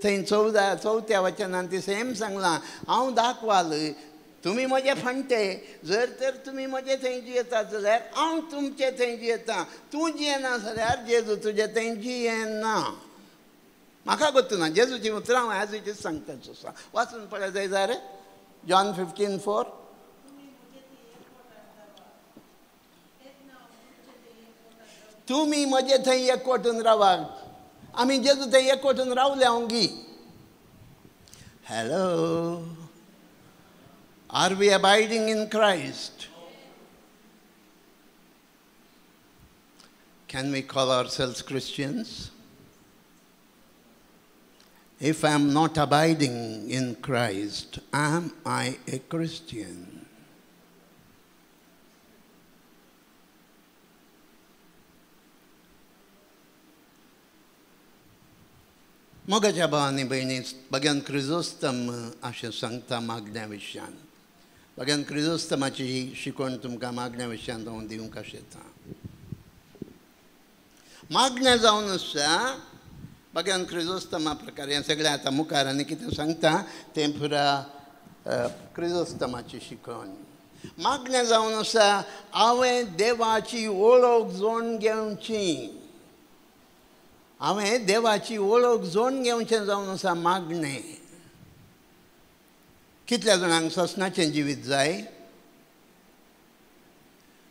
थंय 14 वचनांत ती सेम सांगलां हांव दाखवाल तुमी म्हजे फणटे जर तर तुमी म्हजे थंय जियेतात जाल्यार हांव तुमचे थंय जियेता तूं जियेना जाल्यार जेजू तुजे थंय जियेना म्हाका गोत्तू ना जेजूची उतरां हांव आजूचीच सांगताच आसा वाचून पळय जाय जाल्यार जॉन 15:4 तुमी म्हजे थंय एकवटून रावात आमी जेजू थंय एकवटून रावले ओंगी hello Are we abiding in Christ? Can we call ourselves Christians? If I am not abiding in Christ, am I a Christian? मोगाच्या भावांनी भयणी भगवान क्रिजोस्तम अशें सांगता मागण्या विशयान भगवान क्रिजोस्तमाची शिकवण तुमकां मागण्या विशयान हांव दिवंक आशेता मागण्या जावन आसा भगवान क्रिजोस्तमा प्रकार हें सगळें आतां मुखार आनी कितें सांगता तें पुरा क्रिजोस्तमाची शिकवण मागण्या जावन आसा हांवें देवाची वळख जोडून घेवची हांवें देवाची वळख जोडून घेवचें जावन आसा मागणें कितल्या जाणांक ससनाचें जिवीत जाय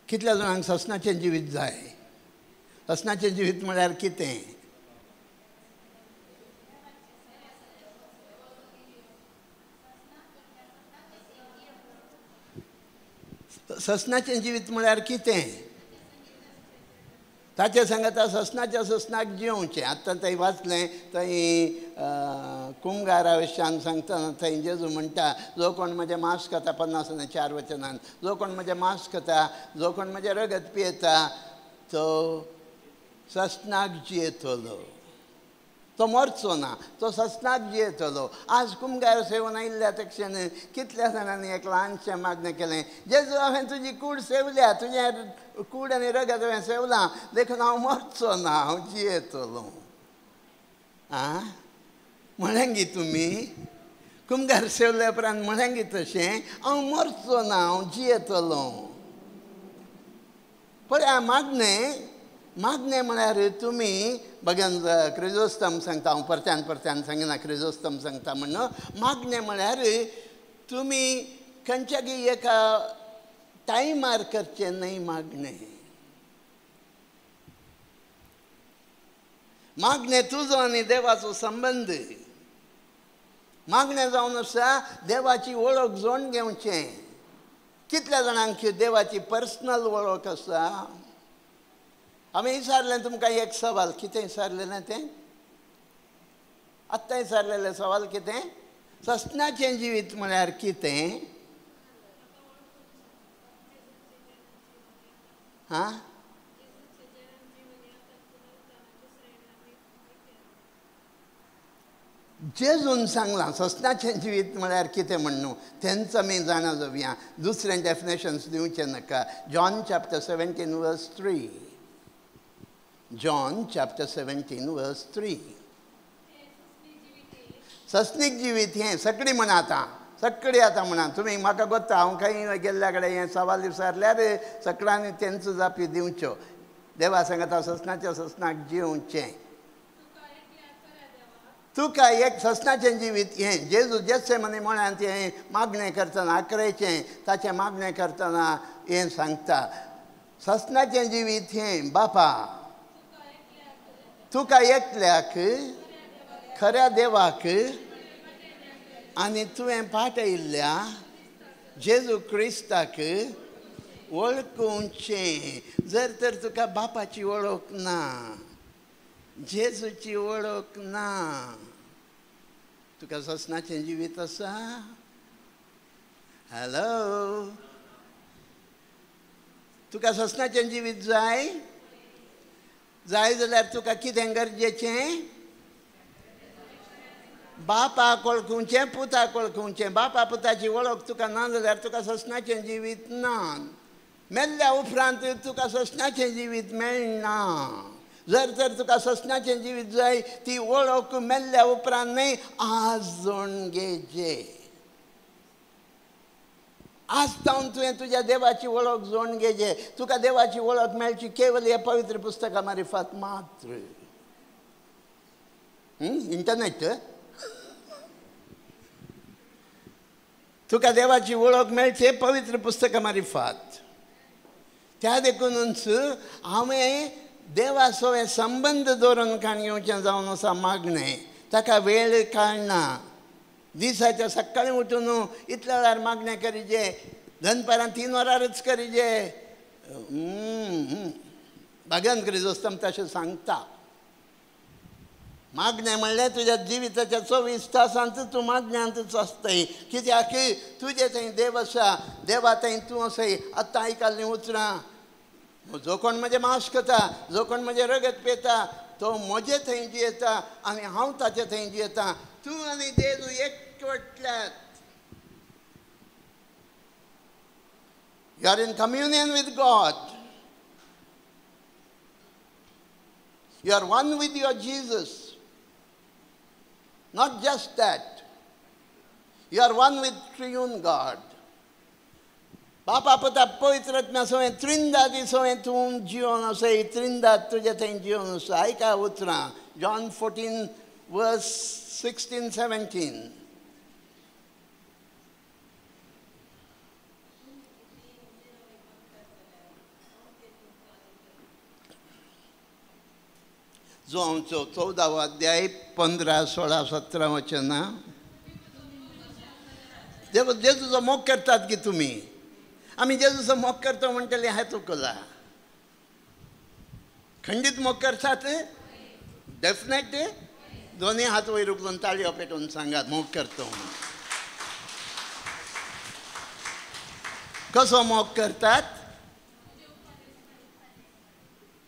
कितल्या जाणांक ससनाचें जिवीत जाय ससनाचें जिवीत म्हळ्यार कितें ससनाचें जिवीत म्हळ्यार कितें? ताचे सांगता ससनाच्या ससनाक जिवचें. आतां थंय वाचलें, थंय कुंभाराविशान सांगतना थंय जेजू म्हणटा, जो कोण म्हजें मांस खाता, 54 वचनान, जो कोण म्हजें मांस खाता, जो कोण म्हजें रगत पियेता, तो ससनाक जियेतलो, तो मरचो ना, तो ससनाक जियेतलो. आज कुंभार सेवन आयिल्ल्या तक्षण कितल्या जाणांनी एक ल्हानशें मागणें केलें, जेजू हांवें तुजी कूड सेवल्या, तुजें कूड आनी रगत हांवें सेवलां, देखून हांव मरचो ना, हांव जियेतलो. म्हळें गी तुमी, कुंभार सेवल्या उपरांत म्हळें गी तशें, हांव मरचो ना, हांव जियेतलो. पळय मागणें म्हळ्यार तुमी बघन क्रिजोस्तम सांगता, हांव परत्यान सांगिना क्रिजोस्तम सांगता म्हणून, मागणें म्हळ्यार तुमी खंयच्याय एका टायमार करचें न्हय. मागणें तुजो आनी देवाचो संबंद. मागणें जावन आसा देवाची वळख जोडून घेवचें. कितल्या जाणांक देवाची पर्सनल वळख आसा? हांवें विचारलें तुमकां एक सवाल. कितें विचारलेलें तें? आत्तां विचारलेलें सवाल कितें? ससनाचें जिवीत म्हळ्यार कितें? जेजून सांगलां ससनाचें जिवीत म्हळ्यार कितें म्हणून. तेंच आमी जाणा जावया. दुसरें डेफिनेशन्स दिवचें नाका. जॉन चॅप्टर 17 वर्स 3. John chapter 17 verse 3. ससनीक जिवीत हें सगळी म्हणा आतां, सगळी आतां म्हणा. तुमी म्हाका गोत्ता, हांव खंय गेल्ल्या कडेन हें सवाल विचारल्यार सगळ्यांनी तेंचो जापी दिवच्यो. देवा सांगता ससनाच्या ससनाक जिवचें. तुका एक ससनाचें जिवीत हें जेजू जेसे मनी म्हणान तें मागणें करतना 11चें ताचें मागणें करतना हें सांगता. ससनाचें जिवीत हें बापा तुका एकल्याक खऱ्या देवाक आनी तुवें पाठयिल्ल्या जेजू क्रिस्ताक वळखुचें. जर तर तुका बापाची वळख ना, जेजूची वळख ना, तुका ससनाचें जिवीत आसा? हॅलो, तुका ससनाचें जिवीत जाय जाल्यार तुका कितें गरजेचें? बापाक वळखुचें, पुताक वळखुचें. बापा पुताची वळख तुका ना जाल्यार तुका ससनाचें जिवीत ना. मेल्ल्या उपरांत तुका ससनाचें जिवीत मेळना. जर तर तुका ससनाचें जिवीत जाय, ती वळख मेल्ल्या उपरांत न्हय, आज जोडून घेजें. आज जावन तुवें तुज्या देवाची वळख जोडून घेजें. तुका देवाची वळख मेळची केवल ह्या पवित्र पुस्तका मार्फत मात्र. इंटरनेट तुका देवाची वळख मेळची पवित्र पुस्तका मार्फत. त्या देखूनच हांवें देवा सोवे संबंद दवरून घेवचें जावन आसा मागणें. ताका वेळ काडना. दिसाच्या सकाळीं उठून इतल्या वेळार मागणें करीजे, दनपारां 3 वरांच करीजे. भगवान क्रिजोस्तम तशें सांगता. मागणें म्हणल्यार तुज्या जिविताच्या 24 तासांत तूं मागण्यांतच आसताय. कित्याक तुजे थंय देव आसा, देवा थंय तूं आसाय. आतां आयकाल्लीं उतरां, जो कोण म्हजें मांस खाता, जो कोण म्हजें रगत पियेता, तो म्हजे थंय जियेता आनी हांव ताचे थंय जियेता. तूं आनी जेजू एकवटल्यात. You are in communion with God. You are one with your Jesus. Not just that. You are one with triune God. बापा पुता पवित्र आत्म्या सोवें त्रिंदादी सोवें तूं जिवन आसाय. त्रिंदाद तुजे थंय जिवन आसा. आयका उतरां. John 14 verse 16-17. जो आमचो 14वा अध्याय 15, 16, 17 वचनां. जेजूचो मोग करतात की तुमी. आमी जेजूचो मोग करता म्हणटले हाय चुकला. खंडीत मोग करतात डेफिनेट. दोन्ही हात वयर उखलून ताळयो पेटोवन सांगात मोग करता म्हणून. कसो मोग करतात?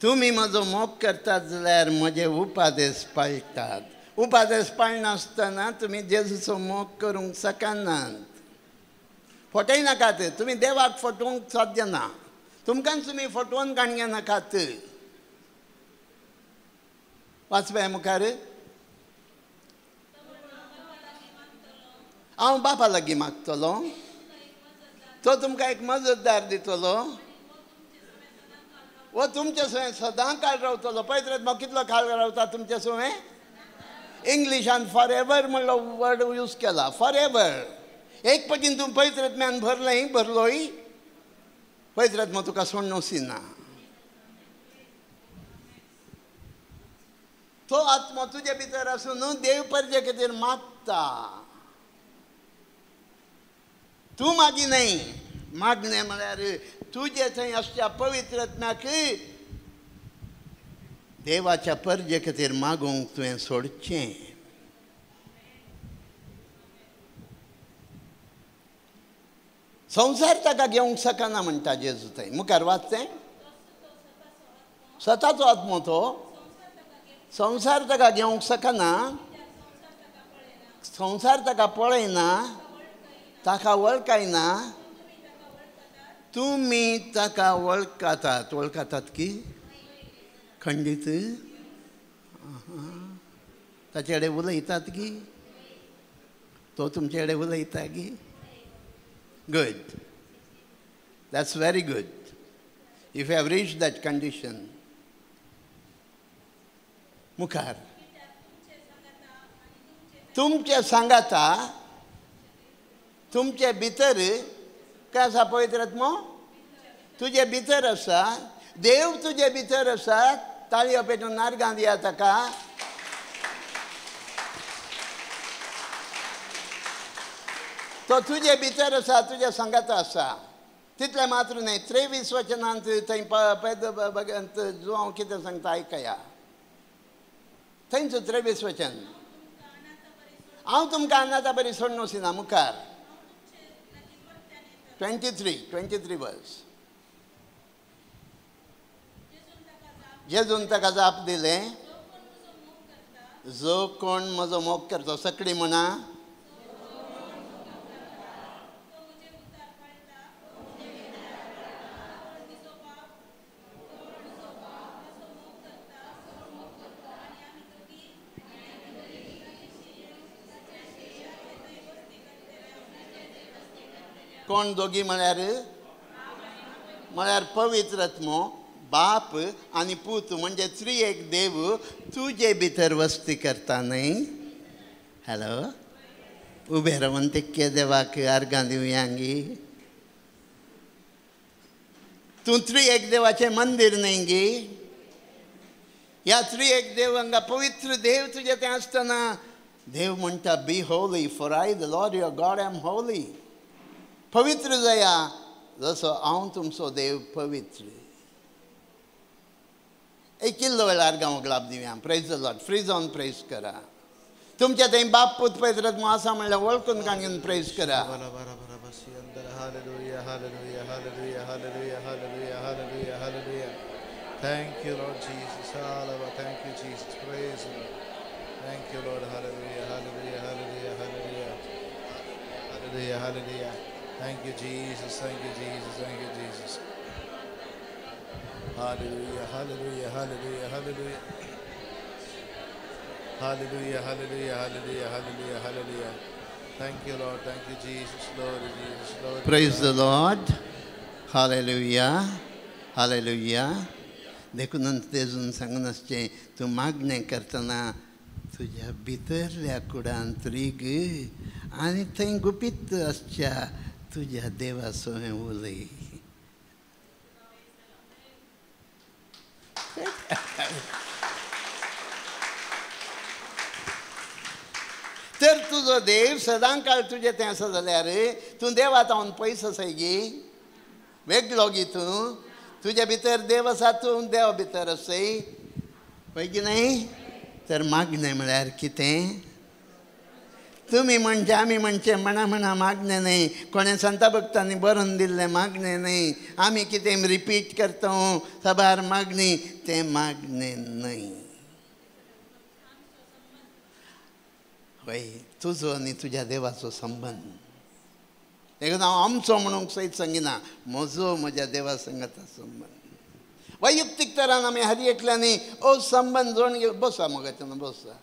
तुमी म्हजो मोग करतात जाल्यार म्हजे उपादेश पाळटात. उपादेश पाळनासतना तुमी जेजूचो मोग करूंक शकनात. फटयनाकात. तुमी देवाक फटोवंक साध्य ना. तुमकांच तुमी फटोवन काणगे नाकात. वाचप्या मुखार हांव बापा लागीं मागतलो, तो तुमकां एक मजतदार दितलो, वो तुमचे सवय सदां काळ रावतलो. पळयत मग कितलो काळ रावता तुमचे सवय? इंग्लिशान फॉर एवर म्हणलो वर्ड यूज केला. For ever. एक पटीन तूं पळयत म्यान भरलोय पळयत मग तुका सोडून वसिना. तो आत्मा तुजे भितर आसून देव परजे खातीर मागता. तूं मागी न्हय. मागणें म्हळ्यार तुजे थंय आसच्या पवित्र आत्म्याक देवाच्या परजे खातीर मागूंक तुवें सोडचें. संवसार ताका घेवंक शकना म्हणटा जेजू थंय. मुखार वाचतें. स्वताचो आत्मो तो संवसार ताका घेवंक शकना. संवसार ताका पळयना, ताका वळखायना. तुमी ताका वळखातात. वळखातात की खंडीत ताचे कडेन उलयतात की तो तुमचे कडेन उलयता की. Good. That's very good. If you have reached that condition. मुखार तुमचे सांगाता तुमचे भितर काय आसा? पवित्र आत्मो तुजे भितर आसा. देव तुजे भितर आसा. ताळयो पेटोवन नारगां दिया ताका. तो तुजे भितर आसा, तुजे सांगाता आसा. तितले मात्र न्हय. 23 वचनांत थंय भगवंत जो हांव कितें सांगता आयकया. थंयच 23 वचन. हांव तुमकां अन्नाता बरी सोडून वसिना. मुखार 23 वर्स. जेजून ताका जाप दिलें, जो कोण म्हजो मोग करता. सकडी म्हणा. कोण दोगी म्हळ्यार पवित्र आत्मो, बाप आनी पूत म्हणजे त्रिएक देव तुजे भितर वस्ती करता न्हय. हॅलो. उबे रावन तेक्के देवाक आर्गां दिवयांगी. तूं त्रिएक देवाचें मंदीर न्हय गी. ह्या त्रिएक देव हांगा पवित्र देव तुजे थंय आसतना देव म्हणटा be holy for I the Lord your God am holy. पवित्र जाया जसो हांव तुमचो देव पवित्र. एक किल्लो वेळार गांवाक लाभ दिवया. Praise the Lord. फ्री जावन प्रेज करा. तुमच्या थंय बाप पूत पवित्र आत्मो आसा म्हणल्यार वळखून काणगेन प्रेज करा. Thank you, Lord Jesus. Hallelujah. Thank you, Jesus. Praise the Lord. Thank you, Lord. Hallelujah. Hallelujah. Hallelujah. Hallelujah. Hallelujah. Hallelujah. Thank you, Jesus. Thank you, Jesus. Thank you, Jesus. Hallelujah. Hallelujah. Hallelujah. Hallelujah. Hallelujah. Hallelujah. Hallelujah. Hallelujah. Hallelujah. Thank you, Lord. Thank you, Jesus. Lord Jesus. Lord. Praise the Lord. Hallelujah. Hallelujah. देखून तेजून सांगून आसचें तूं मागणें करतना तुज्या भितरल्या कुडांत rig आनी थंय गुपीत आसच्या तुज्या देवा सोय उलय. तर तुजो देव सदां काळ तुजे थंय आसा जाल्यार तूं देवा तावन पयस आसाय गी. वेगळो गी तूं तुज्या भितर देव आसा तूं देवा भितर असय पळय की न्हय तर मागणें म्हळ्यार कितें तुमी म्हणचे आमी म्हणचे म्हणा मागणें न्हय कोणें संता भक्तांनी बरोवन दिल्लें मागणें न्हय आमी कितें रिपीट करता सबार मागणी तें मागणें न्हय हय तुजो आनी तुज्या देवाचो संबंद एक हांव आमचो म्हणूंक सयत सांगिना म्हजो म्हज्या देवा संगता संबंद वैयक्तीक तरान आमी हाली एकल्यांनी ओ संबंद जोडून घेवन बसा मोगाच्यान बसा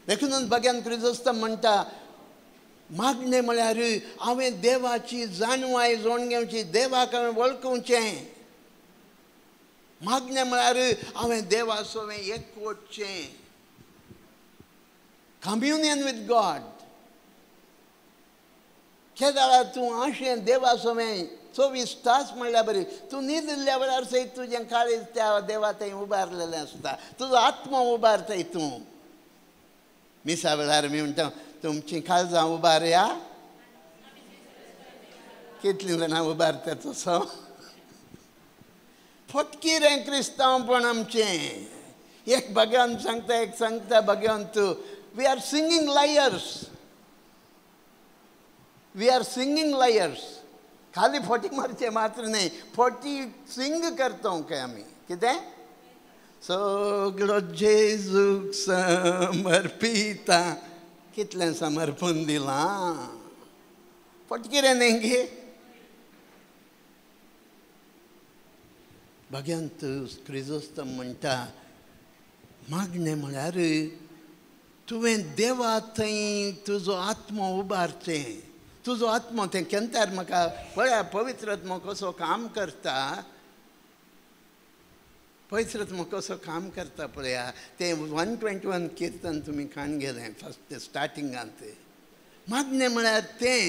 देखूनच भगवान क्रिजोस्तम म्हणटा मागणें म्हळ्यार हांवें देवाची जाणवाय जोडून घेवची देवाक हांवें वळखुचें मागणें म्हळ्यार हांवें देवा सोवें एकवटचें कम्युनियन विथ गॉड केदाळा तूं आशें देवा सोवें 24 तास म्हणल्यार बरी तूं न्हीद दिल्ल्या वेळार सयत तुजें काळीज त्या देवा थंय उबारलेलें आसता तुजो आत्मा उबारता तूं मिसा वेळार मी म्हणटा तुमची काळजां उबारया कितलीं जाणां उबारता तसो फटकी रे क्रिस्तांवपण आमचें एक भगवान सांगता भगवान तूं वी आर सिंगींग लायर्स खाली फोटी मारचे मात्र न्हय फोटी सिंग करता काय आमी कितें सगळो जेजूक समर्पिता कितलें समर्पण दिलां फटकी रे न्ही भगवंत क्रिजोस्तम म्हणटा मागणें म्हळ्यार तुवें देवा थंय तुजो आत्मो उबारचें तुजो आत्मो तें केन्नार म्हाका पळया पवित्र आत्मो कसो काम करता पवित्र आत्मो कसो काम करता पळया तें 121 किर्तन तुमी काण गेलें फस्ट स्टार्टिंगांत मागणें म्हळ्यार तें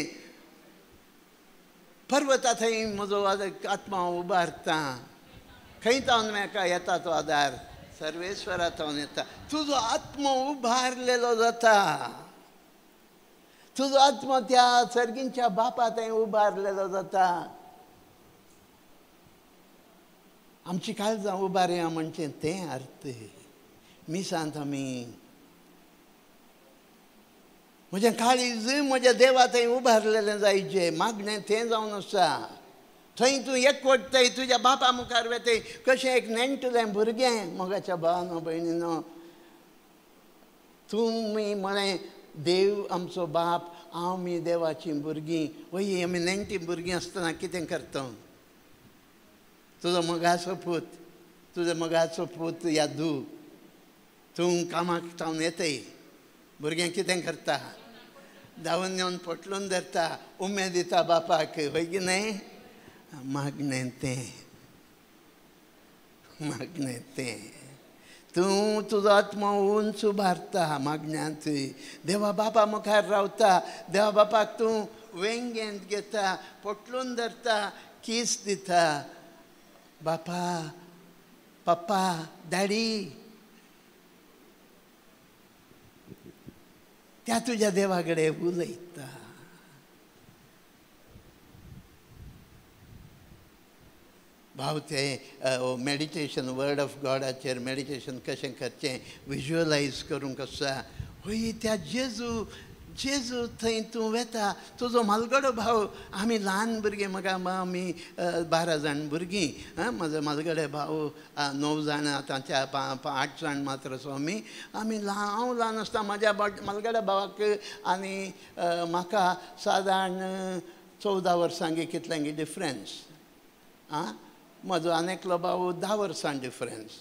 पर्वता थंय म्हजो आत्मा उबारता खंय तावन म्हाका येता तो आदार सर्वेश्वरा तावन येता तुजो आत्मो उबारलेलो जाता तुजो आत्मो त्या सर्गींच्या बापा थंय उबारलेलो जाता आमची काळजां उबारया म्हणचें तें अर्थ मिसांत आमी म्हजें काळीज म्हज्या देवा थंय उबारलेलें जायचें मागणें तें जावन आसा थंय तूं एकवटतय तुज्या बापा मुखार वेतय कशें एक नेण्टलें भुरगें मोगाच्या भावानो भयणीनो तुमी म्हळें देव आमचो बाप आमी देवाचीं भुरगीं वय आमी नेण्टीं भुरगीं आसतना कितें करता तुजो मोगाचो पूत यादू तूं कामाक जावन येतय भुरगें कितें करता धांवन येवन पोटलून धरता उमेद दिता बापाक वय की न्हय मागणें तें तूं तुजो आत्मा उंच उबारता मागण्यांत देवा बापा मुखार रावता देवा बापाक तूं वेंगेंत घेता पोटलून धरता किस दिता बापा पप्पा डॅडी त्या तुज्या देवा कडेन उलयता भाव तें मेडिटेशन वर्ड ऑफ गॉडाचेर मेडिटेशन कशें करचें विज्युअलायज करूंक आसा हय त्या जेजू थंय तूं वेता तुजो मालगडो भाव आमी ल्हान भुरगीं म्हाका आमी 12 जाण भुरगीं म्हजो मालगडे भाव 9 जाण आतांच्या 8 जाण मात्र आसा आमी हांव ल्हान आसतना म्हाज्या मालगड्या भावाक आनी म्हाका सादारण 14 वर्सांनी कितल्यांगी डिफरन्स म्हजो आनेकलो भाव 10 वर्सां डिफरन्स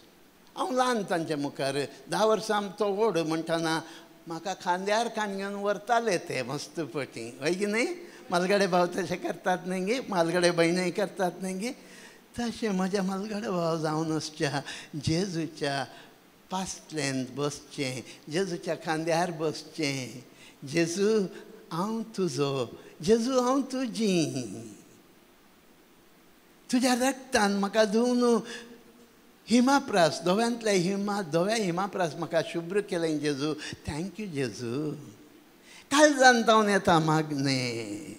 हांव ल्हान तांच्या मुखार 10 वर्सां तो व्हड म्हणटना म्हाका खांद्यार कान घेवन व्हरताले ते मस्तपटी हय की न्हय मालगडे भाव तशें करतात न्हय गे मालगडे भयणय करतात न्हय गे तशें म्हज्या मालगडे भाव जावन आसच्या जेजूच्या पासलेंत बसचें जेजूच्या खांद्यार बसचें जेजू हांव तुजो जेजू हांव तुजी तुज्या रक्तान म्हाका धुवन हिमाप्रास धव्या हिमाप्रास म्हाका शुभ्र केलें जेजू थँक्यू जेजू काळजान जावन येता मागणें.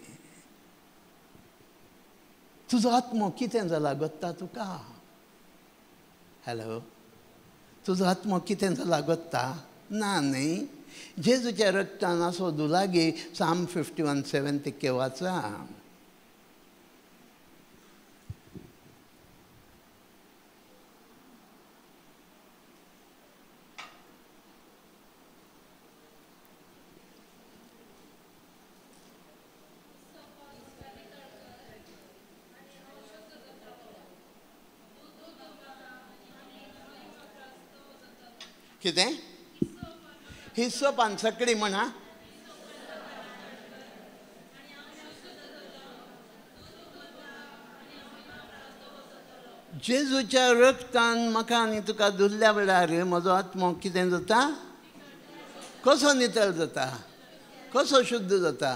तुजो आत्मो कितें जाला गोत्ता तुका? हॅलो, तुजो आत्मो कितें जाला गोत्ता? ना न्ही. जेजूच्या रक्तान असो दुलागी साम 51:7 तिके वाचा. कितें? हिस्सोपान सकडी म्हणा. जेजूच्या रक्तान म्हाका आनी तुका धुल्ल्या वेळार म्हजो आत्मो कितें जाता? कसो नितळ जाता? कसो शुद्ध जाता?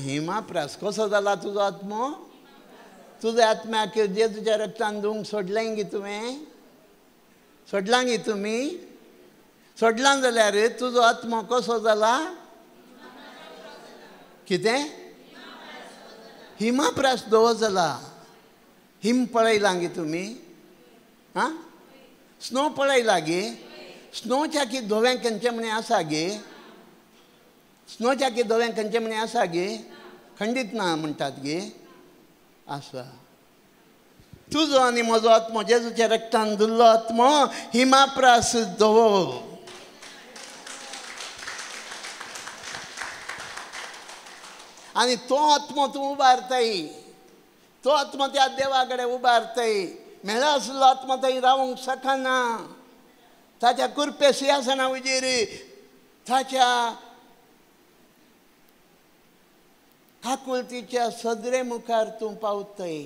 हिमाप्रास. कसो जाला तुजो आत्मो? तुझ्या आत्म्याक जेजूच्या रक्तान धुवंक सोडलें गी तुवें? सोडलां गी तुमी? सोडलां जाल्यार तुजो आत्मो कसो जाला? कितें? हिमाप्रास धवो जाला. हिम पळयलां गी तुमी? स्नो पळयला गे? स्नोच्या की धव्यां खंयचे म्हणे आसा गे? स्नोच्या की धव्यां खंयचे म्हणे आसा गे? खंडीत ना म्हणटात गे. आसा. तुजो आनी म्हजो आत्मो जेजूच्या रक्तान धुल्लो आत्मो हिमाप्रास धवो. आनी तो आत्मो तूं उबारताय. तो आत्मो त्या देवा कडेन उबारताय. मेळ्ळो आसलो आत्मो थंय रावंक शकना. ताच्या कुरपे सिंहासना उजेर ताच्या काकुळतीच्या सदरे मुखार तूं पावतय.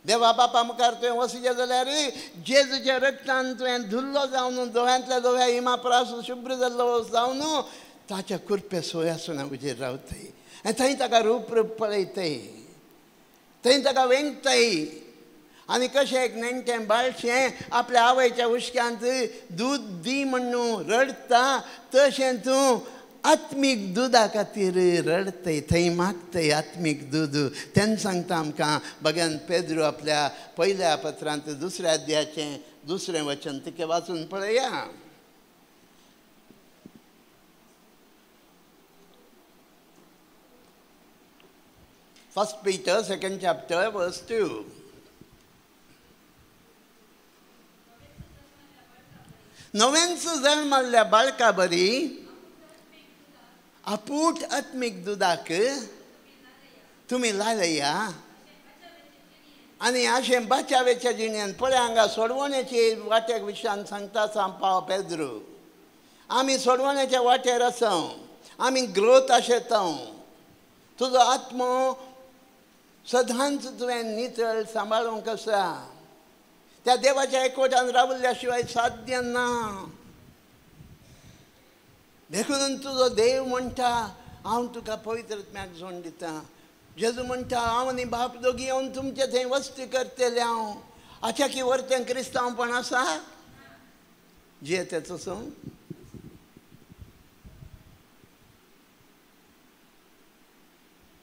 देवा बापा मुखार तुवें वचचें जाल्यार जेजूच्या रक्तान तुवें धुल्लो जावन दोळ्यांतल्या दोळ्या हिमाप्रास शुभ्र जाल्लो जावन ताच्या कुरपे सिंहासना उजेर रावतय. आनी थंय ताका रूप पळयतय. थंय ताका वेंगतय. आनी कशें एक नेणटें बाळशें आपल्या आवयच्या उश्क्यांत दूद दी म्हणून रडता तशें तूं आत्मीक दुधा खातीर रडतय. थंय मागतय आत्मीक दूद. तेन्ना सांगता आमकां भगवान पेद्रू आपल्या पयल्या पत्रांत 2 अध्यायाचें 2 वचन तिके वाचून पळया. 1 Peter 2nd chapter verse 2. नव्यांच जल्मल्ल्या बाळका बरी अपूट आत्मीक दुधाक तुम्ही लालया. आनी अशें बाच्यावेच्या जिणेन पळय हांगा सोडवण्याचे वाट्याक विशयान सांगता सांपाव पेद्रू. आमी सोडवण्याच्या वाट्यार आसां. आमी ग्रोथ आशेतां. तुजो आत्मो सदांच तुवें नितळ सांबाळूंक आसा. त्या देवाच्या एकवटान रावल्ल्या शिवाय साध्य ना. देखून तुजो देव म्हणटा हांव तुका पवित्र आत्म्याक जोड दिता. जेजू म्हणटा हांव आनी बाप दोगी येवन तुमचे थंय वस्ती करतले. हांव हाच्या की वर्तें क्रिस्तांवपण आसा? जियेते तसो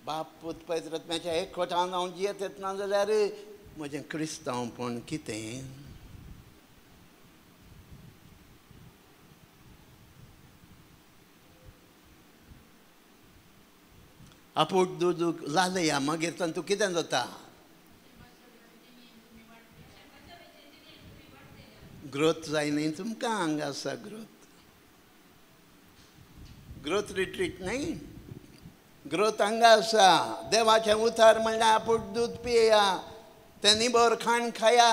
बाप पूत पवित्र आत्म्याच्या एकवटान हांव जियेत येतना जाल्यार म्हजें क्रिस्तांवपण कितें? आपूट दूद लालया मागीर तूं कितें जाता? ग्रोथ जाय न्ही तुमकां? हांगा आसा ग्रोथ रिट्रीट न्ही. ग्रोथ हांगा आसा. देवाचें उतार म्हणल्यार आपूट दूद पियेया. तें निबोर खाण खाया.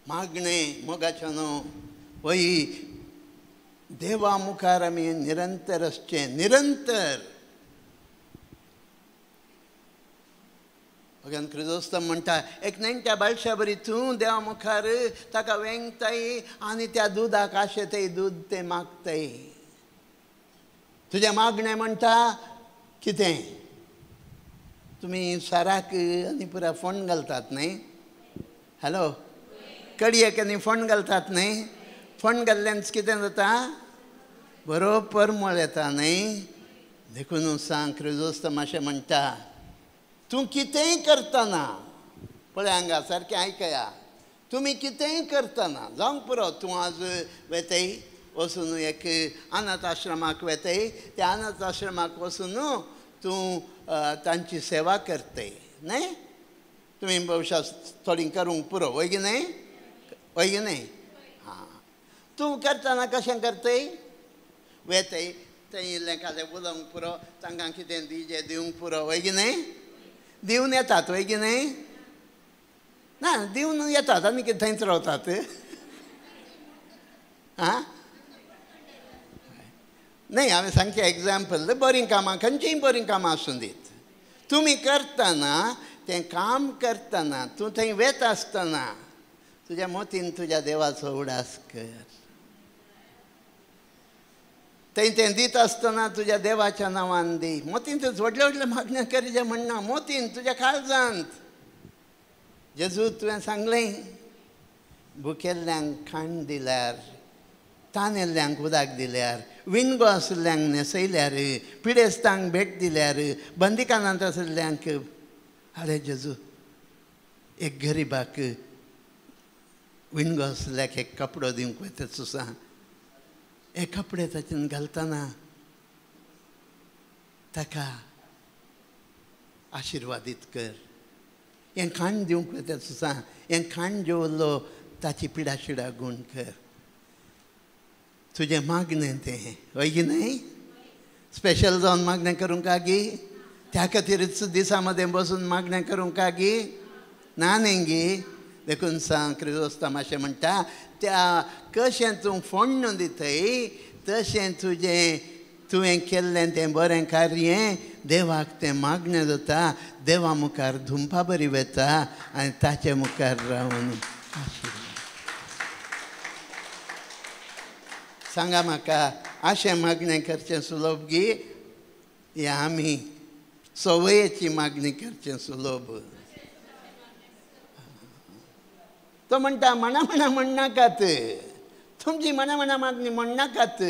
मागणें मोगाचें न्हू. वही देवा मुखार आमी निरंतर आसचें. निरंतर. भगवान क्रिजोस्तम म्हणटा एक नेणट्या बाळशा बरी तूं देवा मुखार ताका वेंगताय आनी त्या दुदाक आशेतय दूद तें मागतय. तुजें मागणें म्हणटा कितें? तुमी साराक आनी पुरा फोंड घालतात न्ही. हॅलो, कडयेक आनी फण घालतात न्ही, फण घाल्ल्यान कितें जाता, बरोबर मळ येता न्ही. देखून सांग क्रिजोस्तम अशें म्हणटा, तूं कितेंय करतना, पळय हांगा सारकें आयकया, तुमी कितेंय करतना जावंक पुरो, तूं आज वेतय वचून एक अनाथ आश्रमाक वेतय, त्या अनाथ आश्रमाक वचून तूं तांची सेवा करतय न्ही. तुमी भविष्या थोडी करूंक पुरो, वय की न्ही, वय की न्ही. हां, तूं करतना कशें करतय, वेतय थंय इल्लें खालें उलोवंक पुरो, तांकां कितें दिजें दिवंक पुरो, वय की न्ही. दिवन येतात, वय की न्ही. ना, दिवन येतात आनी कितें थंयच रावतात. आं, नाही, हांवें सांगचें एग्जाम्पल, बरीं कामां खंयचींय बरीं कामां आसूं दीत, तुमी करतना तें काम करतना तूं थंय वेता आसतना तुज्या मोतीन तुज्या देवाचो उडास कर. थंय तें दीत आसतना तुज्या देवाच्या नांवान दी. मोतीन तूं व्हडले व्हडले मागण्यो करचें म्हणना, मोतीन तुज्या काळजांत. जेजू तुवें सांगलें, भुकेल्ल्यांक खाण दिल्यार, तानेल्ल्यांक उदक दिल्यार, विणगो आशिल्ल्यांक न्हेसयल्यार, पिडेस्तांक भेट दिल्यार, बंदिकानांत आशिल्ल्यांक, अरे जेजू एक गरीबाक विणगो आशिल्ल्याक एक कपडो दिवंक वता तूं सांग. एक कपडे तातूंत घालतना ताका आशिर्वादीत कर. हें खाण दिवंक वता तूं सांग, हें खाण जेवल्लो ताची पिडा शिडा गूण कर. तुजें मागणें तें, वय की न्ही. स्पेशल जावन मागणें करूंक गी, त्या खातीरच दिसा मदें बसून मागणें करूंक गी ना न्ही गी. देखून सांग क्रिजोस्तम अशें म्हणटा, त्या कशें तूं फोण्ण दितय तशें तुवें केल्लें तें बरें कार्य देवाक तें मागणें जाता, देवा मुखार धुंपा बरी वता आनी ताचे मुखार रावन सांगा म्हाका, अशें मागणें करचें सुलभ गी, हें आमी सवयेची मागणी करचें सुलभ. तो म्हणटा म्हणा म्हणा म्हणनाकात, तुमची म्हणा म्हणा मागणी म्हणनाकात.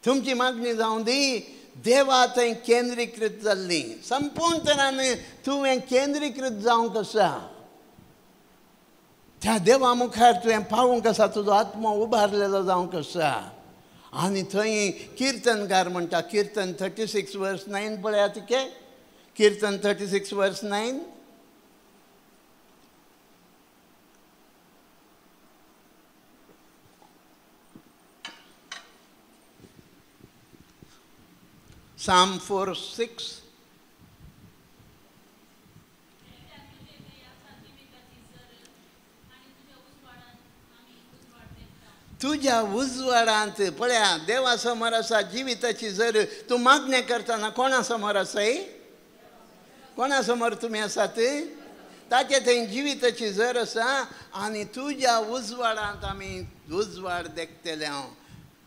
तुमची मागणी जावं दी देवा थंय केंद्रीकृत जाल्ली. संपूर्ण तरान तुवें केंद्रीकृत जावंक आसा, त्या देवा मुखार तुवें पावूंक आसा, तुजो आत्मो उबारलेलो जावंक आसा. आनी थंय किर्तनकार म्हणटा, किर्तन 36:9 पळयात के, किर्तन 36:9. Psalm 4:6. तुज्या उजवाडांत पळया, देवा समोर आसा जिविताची झर. तूं मागणें करतना कोणा समोर आसाय, कोणा समोर तुमी आसात, ताचे थंय जिविताची झर आसा. आनी तुज्या उजवाडांत आमी उजवाड देखतले. हांव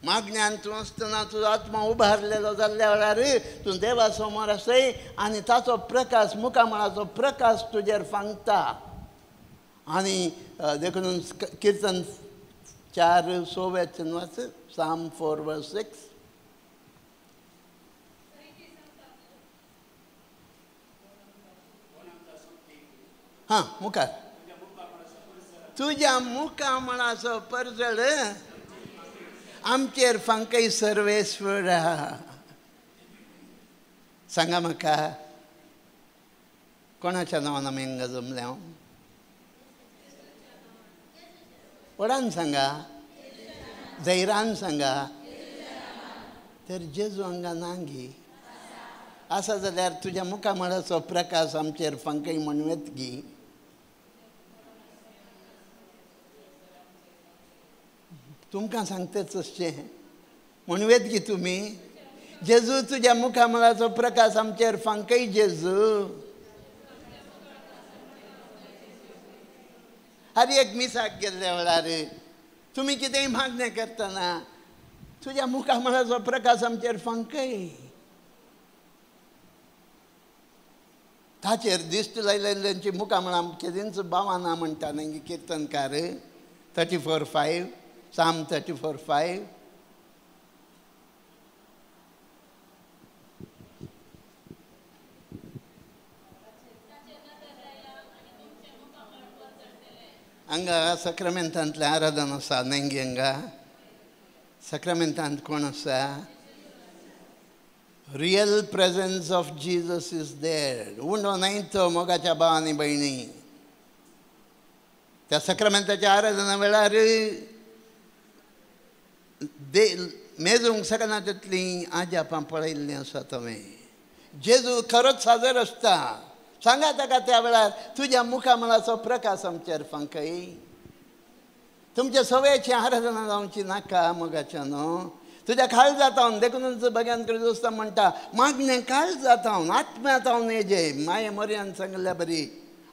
मागण्यान तूं आसतना तुजो आत्मा उबारलेलो जाल्ल्या वेळार तूं देवा समोर आसय आनी ताचो प्रकाश, मुखामळाचो प्रकाश तुजेर फांगता. आनी देखून किर्तन 4:6 वाच, Psalm 4:6. हां, मुखार. तुज्या मुखामळाचो परजळ आमचेर फांकय सर्वेश्वरा. सांगा म्हाका, कोणाच्या नांवान आमी हांगा जमले? हांव व्हडान सांगा, धैर्यान सांगा. तर जेजू हांगा ना गी. आसा जाल्यार तुज्या मुखामळाचो प्रकाश आमचेर फांकय म्हणवेत गी. तुमकां सांगताच अशें म्हणवेत गी तुमी. जेजू तुज्या मुखामळाचो प्रकाश आमचेर फांकय जेजू. हर एक मिसाक गेल्ल्या वेळार तुमी कितेंय मागणें करतना तुज्या मुखामळाचो प्रकाश आमचेर फांकय. ताचेर दिश्ट लायल्यांची मुखां म्हण केदींच भावाना म्हणटा न्ही किर्तनकार 34:5 Psalm 34:5. हांगा सक्रामेंतांतलें आराधन आसा नेंगी हांगा सक्रामेंतांत कोण आसा real presence of Jesus is there undo न्हय तो मोगाच्या भावांनी भयणी त्या सक्रामेंताच्या आराधना वेळार मेजूंक शकना तितलीं आजापां पळयल्लीं आसा तुवें जेजू खरोच सादर आसता सांगा ताका त्या वेळार तुज्या मुखामळाचो प्रकाश आमचेर फांकय तुमच्या सवयेची आराधना जावची नाका मोगाच्या न्हू तुज्या काळ जातावन देखूनच भगवान क्रिस्तोस्ताव म्हणटा मागणें काळ जातावन आत्म्यांत हांव नेजे माये मोरयान सांगल्या बरी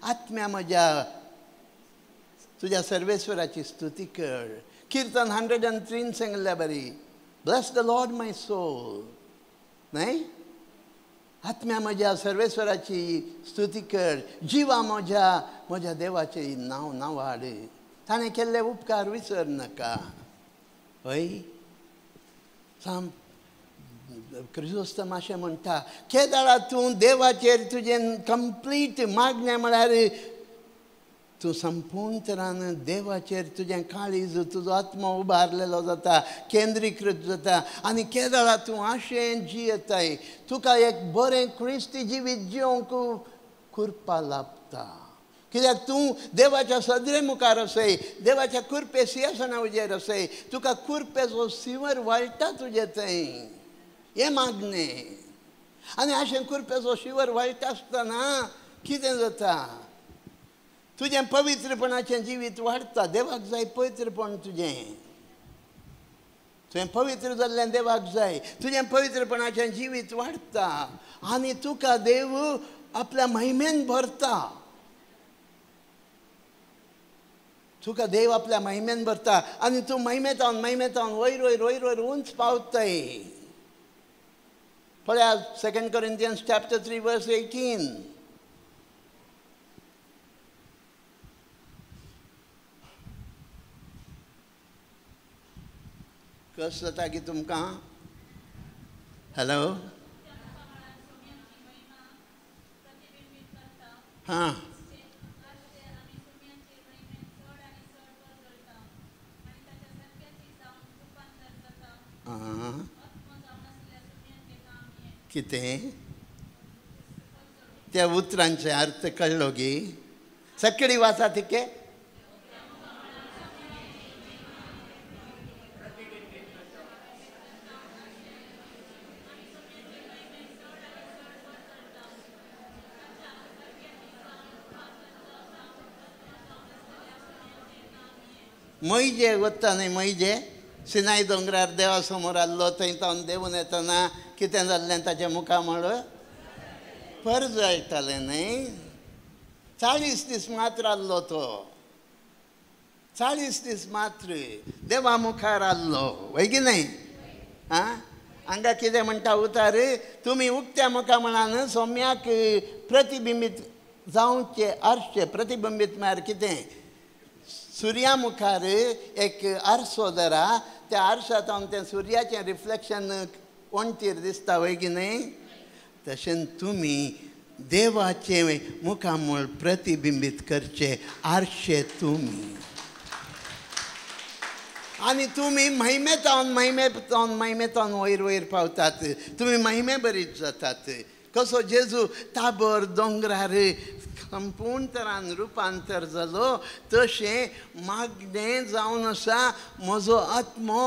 आत्म्या म्हज्या तुज्या सर्वेश्वराची स्तुती कर कीर्तन 103 सांगल्या बरी bless the Lord my soul न्हय आत्म्या म्हज्या सर्वेश्वराची स्तुती कर जिवा म्हज्या देवाचे नांव नावाड ताणें केल्ले उपकार विसर नाका हय साम क्रिस्तोस्ताव मातशें म्हणटा केदाळा तूं देवाचेर तुजें कंप्लीट मागणें म्हळ्यार तूं संपूर्ण तरान देवाचेर तुजें काळीज तुजो आत्मा उबारलेलो जाता केंद्रीकृत जाता आनी केदाळा तूं आशेन जियेताय तुका एक बरें क्रिस्ती जिवीत जिवंक कुरपा लाभता कित्याक तूं देवाच्या सदरे मुखार आसय देवाच्या कुरपे सिंहासना उजेर आसय तुका कुरपेचो सिंवर वाळटा तुजे थंय हें मागणें आनी अशें कुरपेचो शिवर वाळटा आसतना कितें जाता तुजें पवित्रपणाचें जिवीत वाडटा देवाक जाय पवित्रपण तुजें तुवें पवित्र जाल्लें देवाक जाय तुजें पवित्रपणाचें जिवीत वाडटा आनी तुका देव आपल्या महिमेन भरता तुका देव आपल्या महिमेन भरता आनी तूं महिमेतावन वयर वयर वयर वयर उंच पावताय पळया 2 Corinthians chapter 3 verse 18 कसं जाता की तुमकां हॅलो हां कितें त्या उतरांचे अर्थ कळलो गी सकाळी वाचा तिके मैजे वता न्ही मैजे सिनाय दोंगरार देवा समोर आसलो थंय तावन देवून येतना कितें जाल्लें ताच्या मुखामळ परजळटालें न्ही 40 दीस मात्र आसलो तो 40 दीस मात्र देवा मुखार आसलो वय की न्ही आं हांगा कितें म्हणटा उतार तुमी उक्त्या मुखामळान सोम्याक प्रतिबिंबीत जावचे आरशे प्रतिबिंबीत म्हळ्यार कितें सुर्या मुखार एक आरसो धरा त्या आरशांत तें सुर्याचें रिफ्लेक्शन वणटीर दिसता वय की न्ही तशें तुमी देवाचें मुखामळ प्रतिबिंबीत करचे आरशे तुमी आनी तुमी महिमेतावन वयर वयर पावतात तुमी महिमे बरीच जातात कसो जेजू ताबोर दोंगरार संपूर्ण तरान रुपांतर जालो तशें मागणें जावन आसा म्हजो आत्मो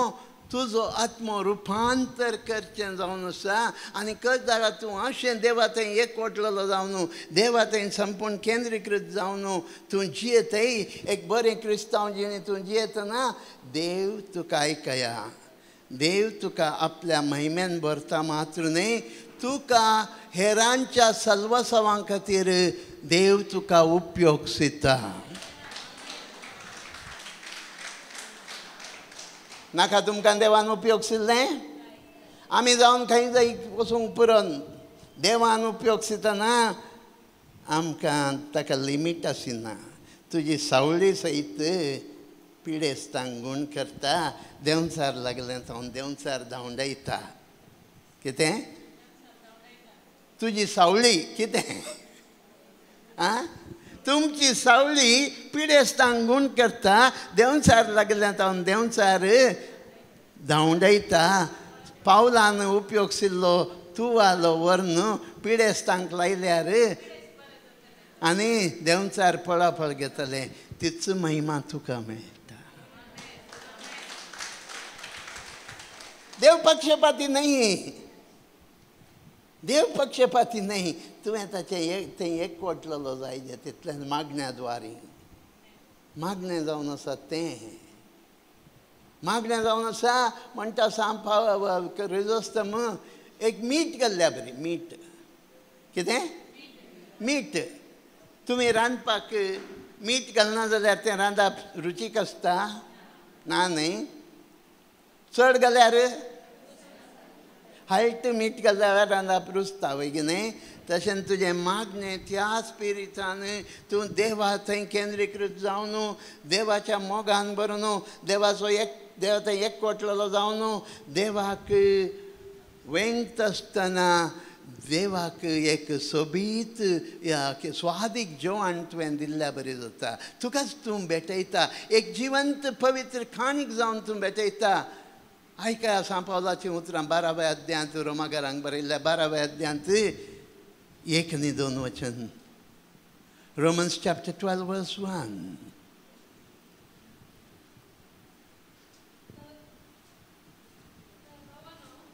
तुजो आत्मो रुपांतर करचें जावन आसा आनी कदाळा तूं अशें देवा थंय एकवटलेलो जावन देवा थंय संपूर्ण केंद्रीकृत जावन तूं जियेतय एक बरें क्रिस्तांव जिणे तूं जियेतना देव तुका आयकया देव तुका आपल्या महिमेन भरता मात्र न्ही तुका हेरांच्या सल्वसावां खातीर देव तुका उपयोग सिता नाका तुमकां देवान उपयोग सिल्लें आमी जावन खंय जाय वचूंक पुरोन देवान उपयोग सितना आमकां ताका लिमीट आसना. तुजी सावळी सयत पिडेस्तांक गूण करता, देंवचार लागलें तो देंवचार धांवडायता. कितें? तुजी सावळी कितें? आं? तुमची सावळी पिडेस्तांक गूण करता, देंवचार लागलें तो देंवचार धांवडायता. पावलान उपयोग सिल्लो तुवालो वर्ण पिडेस्तांक लायल्यार आनी देंवचार पळापळ घेतले. तिच महिमा तुका मेळटा. देव पक्षपाती नाही. देव पक्षपाती नाही. तुवें ताचें थंय एक कोटलेलो जाय जे तितल्यान मागण्याद्वारे मागणें जावन आसा तें मागणें जावन आसा म्हणटा सांप रिजोस्तम एक मीठ घाल्ल्या बरी. मीठ कितें? मीठ. तुमी रांदपाक मीठ घालना जाल्यार तें रांदप रुचीक आसता ना न्ही. चड घाल्यार हळट मीठ घाल्यार रांदप रुचता वय की न्ही. तशें तुजें मागणें त्या स्पिरिटान तूं देवा थंय केंद्रीकृत जावन देवाच्या मोगान भरून देवाचो देव थंय एक कोटलेलो जावन देवाक वेंगत आसतना देवाक एक सोबीत स्वादीक जेवण तुवें दिल्ल्या बरें जाता. तुकाच तूं भेटयता. एक जिवंत पवित्र खाणीक जावन तूं भेटयता. आयका सांपावलाची उतरां 12व्या अध्यायांत रोमाकारांक बरयल्ल्या 12व्या अध्यायांत 1 आनी 2 वचन. रोमन्स चॅप्टर 12 वर्स 1.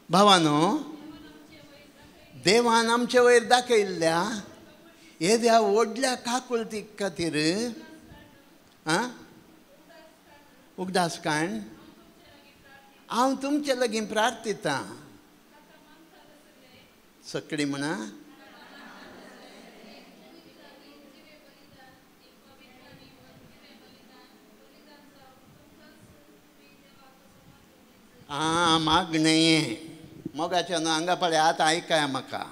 भावानो, देवान आमचे वयर दाखयल्ल्या ह्या व्हडल्या काकुळती खातीर उगदासकाण हांव तुमचे लागीं प्रार्थितां. सकडी म्हणा. मागणें मोगाच्या न्हू हांगा पळय. आतां आयकाय म्हाका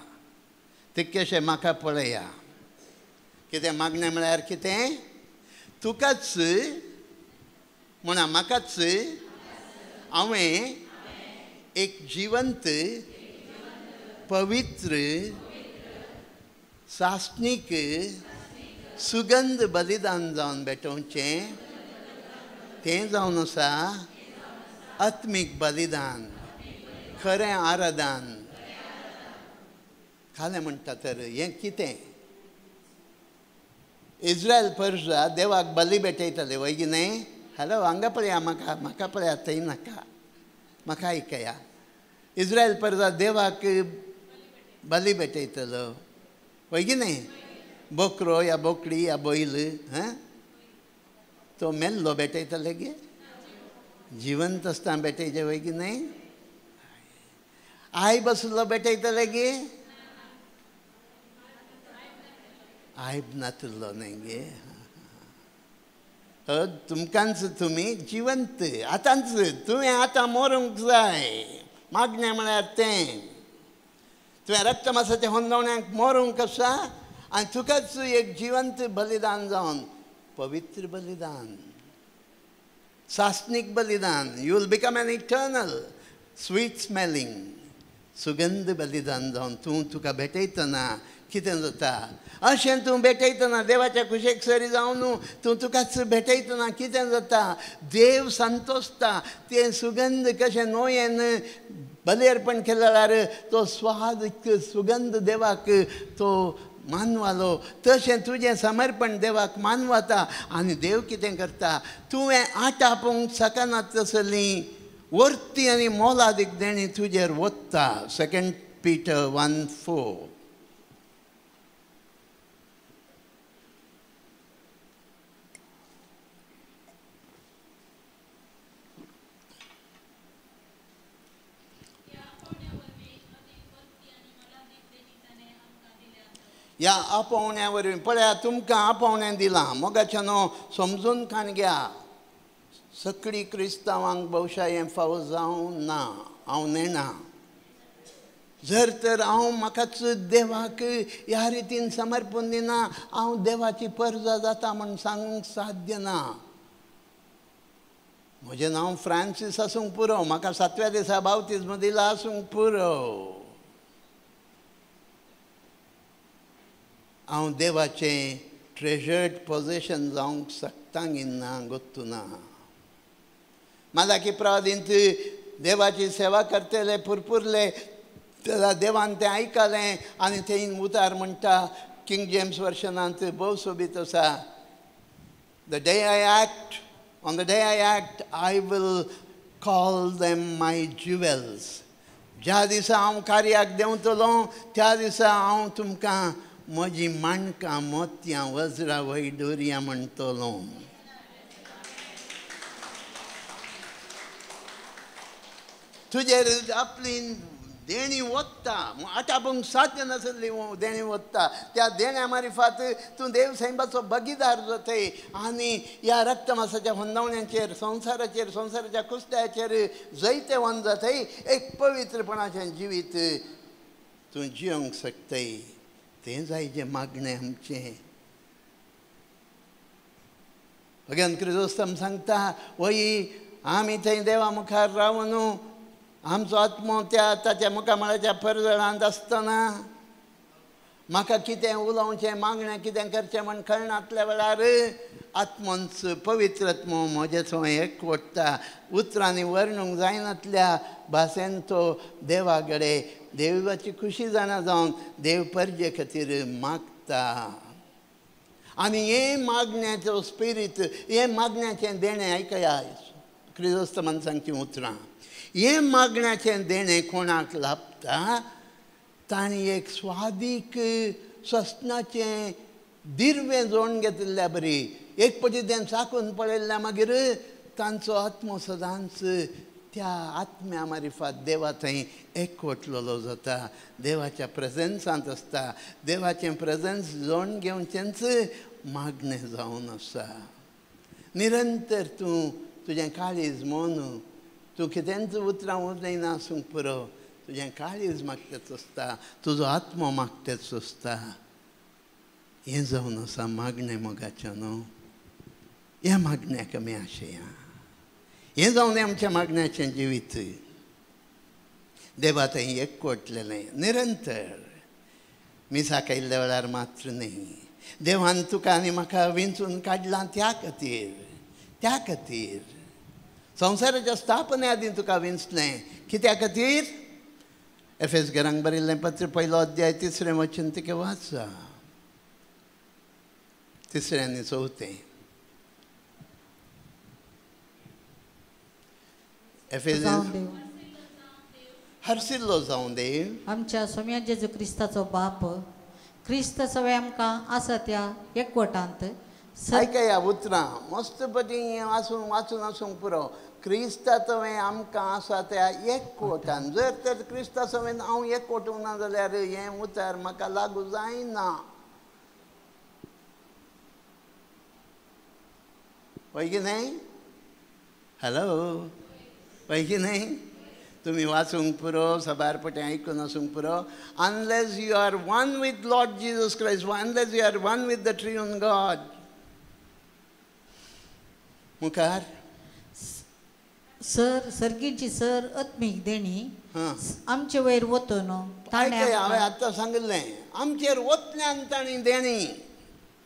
तितकेशें म्हाका पळया. कितें मागणें म्हळ्यार कितें? तुकाच म्हणा म्हाकाच हांवें एक जिवंत पवित्र सासणीक सुगंध बलिदान जावन भेटोवचें. तें जावन आसा आत्मीक बलिदान, खरें आराधन. खालें म्हणटा तर हें कितें? इस्रायल पर्जा देवाक बली भेटयताले वय की न्ही. हॅलो हांगा पळया म्हाका पळया थंय नाका म्हाका आयकया. इस्रायल पर्जा देवाक बली भेटयतलो वय की न्ही. बोकरो या बोकडी या बैल तो मेल्लो भेटयतले गे. जिवंत आसतना भेटयचे वय की न्ही. आय बसलो भेटयतले गे. आयब नातलो न्ही गे. तुमकांच तुमी जिवंत आतांच तुवें आतां मरूंक जाय. मागणें म्हळ्यार तें तुवें रक्त मासाच्या होंदवण्यांक मरूंक आसा आनी तुकाच एक जिवंत बलिदान जावन पवित्र बलिदान, सासणीक बलिदान. You will become an eternal sweet smelling सुगंध बलिदान जावन तुका भेटयतना कितें जाता? अशें तूं भेटयतना देवाच्या कुशेक सरी जावन तुकाच भेटयतना कितें जाता? देव संतोसता. तें सुगंध कशें नोयेन बली अर्पण केल्यार तो स्वाद सुगंध देवाक तो मानवालो, तशें तुजें समर्पण देवाक मानवता. आनी देव कितें करता? तुवें आटापूंक सकना तसलीं वर्ती आनी मोलादीक देणी तुजेर ओतता. 2 Peter 1:4. ह्या आपोवण्या वरवीं पळया तुमकां आपोवणें दिलां. मोगाच्या न्हू समजून खाण घ्या. सगळीं क्रिस्तांवांक भौशा हें फावो जावं ना. हांव नेना. जर तर हांव म्हाकाच देवाक ह्या रितीन समर्पण दिना हांव देवाची परजा जाता म्हण सांगूंक साध्य ना. म्हजें नांव फ्रांसीस आसूंक पुरो, म्हाका 7व्या दिसा बावतिस्म दिला आसूंक पुरो, हांव देवाचें ट्रेजर्ड पोजेशन जावंक शकता ना गोत्तू ना. मला की प्रावदींत देवाची सेवा करतले पुरपुरले तेन्ना देवान तें आयकलें आनी थंय उतार म्हणटा किंग जेम्स वर्शनांत भोव सोबीत आसा. On the day I act, I will call them my jewels. ज्या दिसा हांव कार्याक देंवतलो त्या दिसा हांव तुमकां म्हजी माणकां मोतयां वज्रां वैडूर्यां म्हणटलो. तुजेर आपली देणी ओत्ता, आटापूंक साध्य नासली देणी ओत्ता. त्या देण्या मार्फत तूं देव सैमाचो बगीदार जातय आनी ह्या रक्तमासाच्या होंदावण्यांचेर संवसाराच्या कुस्त्याचेर जैतेवन जातय. एक पवित्रपणाचें जिवीत तूं जियोंक शकतय. तें जाय जें मागणें आमचें. भगवान क्रिजोस्तम सांगता वय आमी थंय देवा मुखार रावन आमचो आत्मो ताच्या मुखामळाच्या परजळांत आसतना म्हाका कितें उलोवचें मागणें कितें करचें म्हण कळनातल्या वेळार आत्मोंच पवित्रात्मो म्हजेचो एकवटता. उतरांनी वर्णूंक जायनातल्या भाशेन तो देवा कडेन देवाची खुशी जाणा जावन देव परजे खातीर मागता. आनी हे मागण्याचो स्पिरीट, हे मागण्याचें देणें आयकया क्रिजोस्तमान सांगचीं उतरां. हे मागण्याचें देणें कोणाक लाभता ताणी एक स्वादीक स्वस्नाचें दिर्वें जोडून घेतिल्ल्या बरी एक पटी तें चाकून पळयल्ल्या मागीर तांचो आत्मो सदांच त्या आत्म्या मार्फत देवा थंय एकवटलेलो जाता. देवाच्या प्रेझेन्सांत आसता. देवाचें प्रेझेन्स जोडून घेवचेंच मागणें जावन आसा. निरंतर तूं तुजें काळीज मोन तूं कितेंच उतरां उलयना आसूंक पुरो तुजें काळीज मागतेच आसता. तुजो आत्मो मागतेच आसता. हें जावन आसा मागणें मोगाचें न्हू. ह्या मागण्याक आमी आशया. हें जावन आमच्या मागण्याचें जिवीत देवा थंय एकवटलेलें निरंतर मिसाक आयिल्ल्या वेळार मात्र न्ही. देवान तुका आनी म्हाका विंचून काडलां त्या खातीर संवसाराच्या स्थापने आदीं तुका विंचलें. कित्या खातीर? एफेसकारांक बरयल्लें पत्र 1 अध्याय 3 वचन तिका वाचा. 3 आनी 4. एफेस हरसिल्लो जावं देव आमच्या सोम्या जेजू क्रिस्ताचो बाप क्रिस्त सगळे आमकां आसा त्या एकवटांत आयकया उतरां मस्त पटी वाचून आसूंक पुरो. क्रिस्ता तुवें आमकां आसा त्या एकवटान. जर तर क्रिस्ता सवेन हांव एकवटूंक ना जाल्यार हें उतर म्हाका लागू जायना. पळय की न्हय? हॅलो पळय की न्हय? तुमी वाचूंक पुरो सबारपटी आयकून आसूंक पुरो. Unless you are one with Lord Jesus Christ, unless you are one with the triune God. मुखार सर्गीची आत्मीक देणी आमचे वयर वतून हांवें आतां सांगलें आमचेर वतल्यान ताणी देणी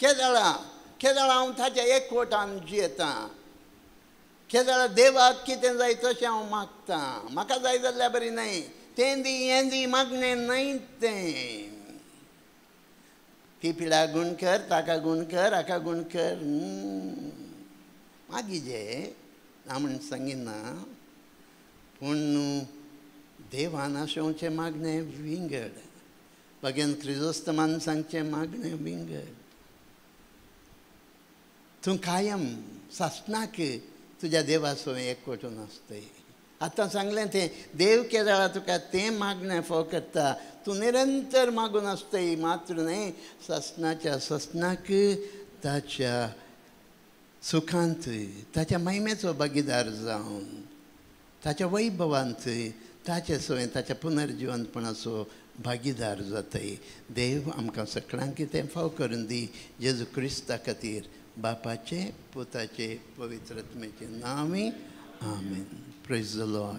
केदाळा हांव ताच्या एकवटान जियेता. केदाळा देवाक कितें जाय तशें हांव मागतां. म्हाका जाय जाल्यार बरी न्हय. तें दी हें दी मागणें न्हय तें. ती पिडा गूण कर ताका गूण कर हाका गूण कर मागीजे ना म्हण सांगिना. पूण देवान आशोवचें मागणें विंगड. भगवान क्रिजोस्तमान सांगचें मागणें विंगड. तूं कायम सासणाक तुज्या देवाचो एकवटून आसतय. आतां सांगलें तें देव केदाळा तुका तें मागणें फोव करता. तूं निरंतर मागून आसतय मात्र न्हय सासणाच्या ससनाक ताच्या सुखांत ताच्या महिमेचो भागीदार जावन ताच्या वैभवांत ताचे सवय ताच्या पुनर्जिवनपणाचो भागीदार जाताय. देव आमकां सगळ्यांक कितें फाव करून दी. जेजू क्रिस्ता खातीर बापाचे, पुताचे, पवित्र आत्म्याचे नांवी. आमेन. Praise the Lord.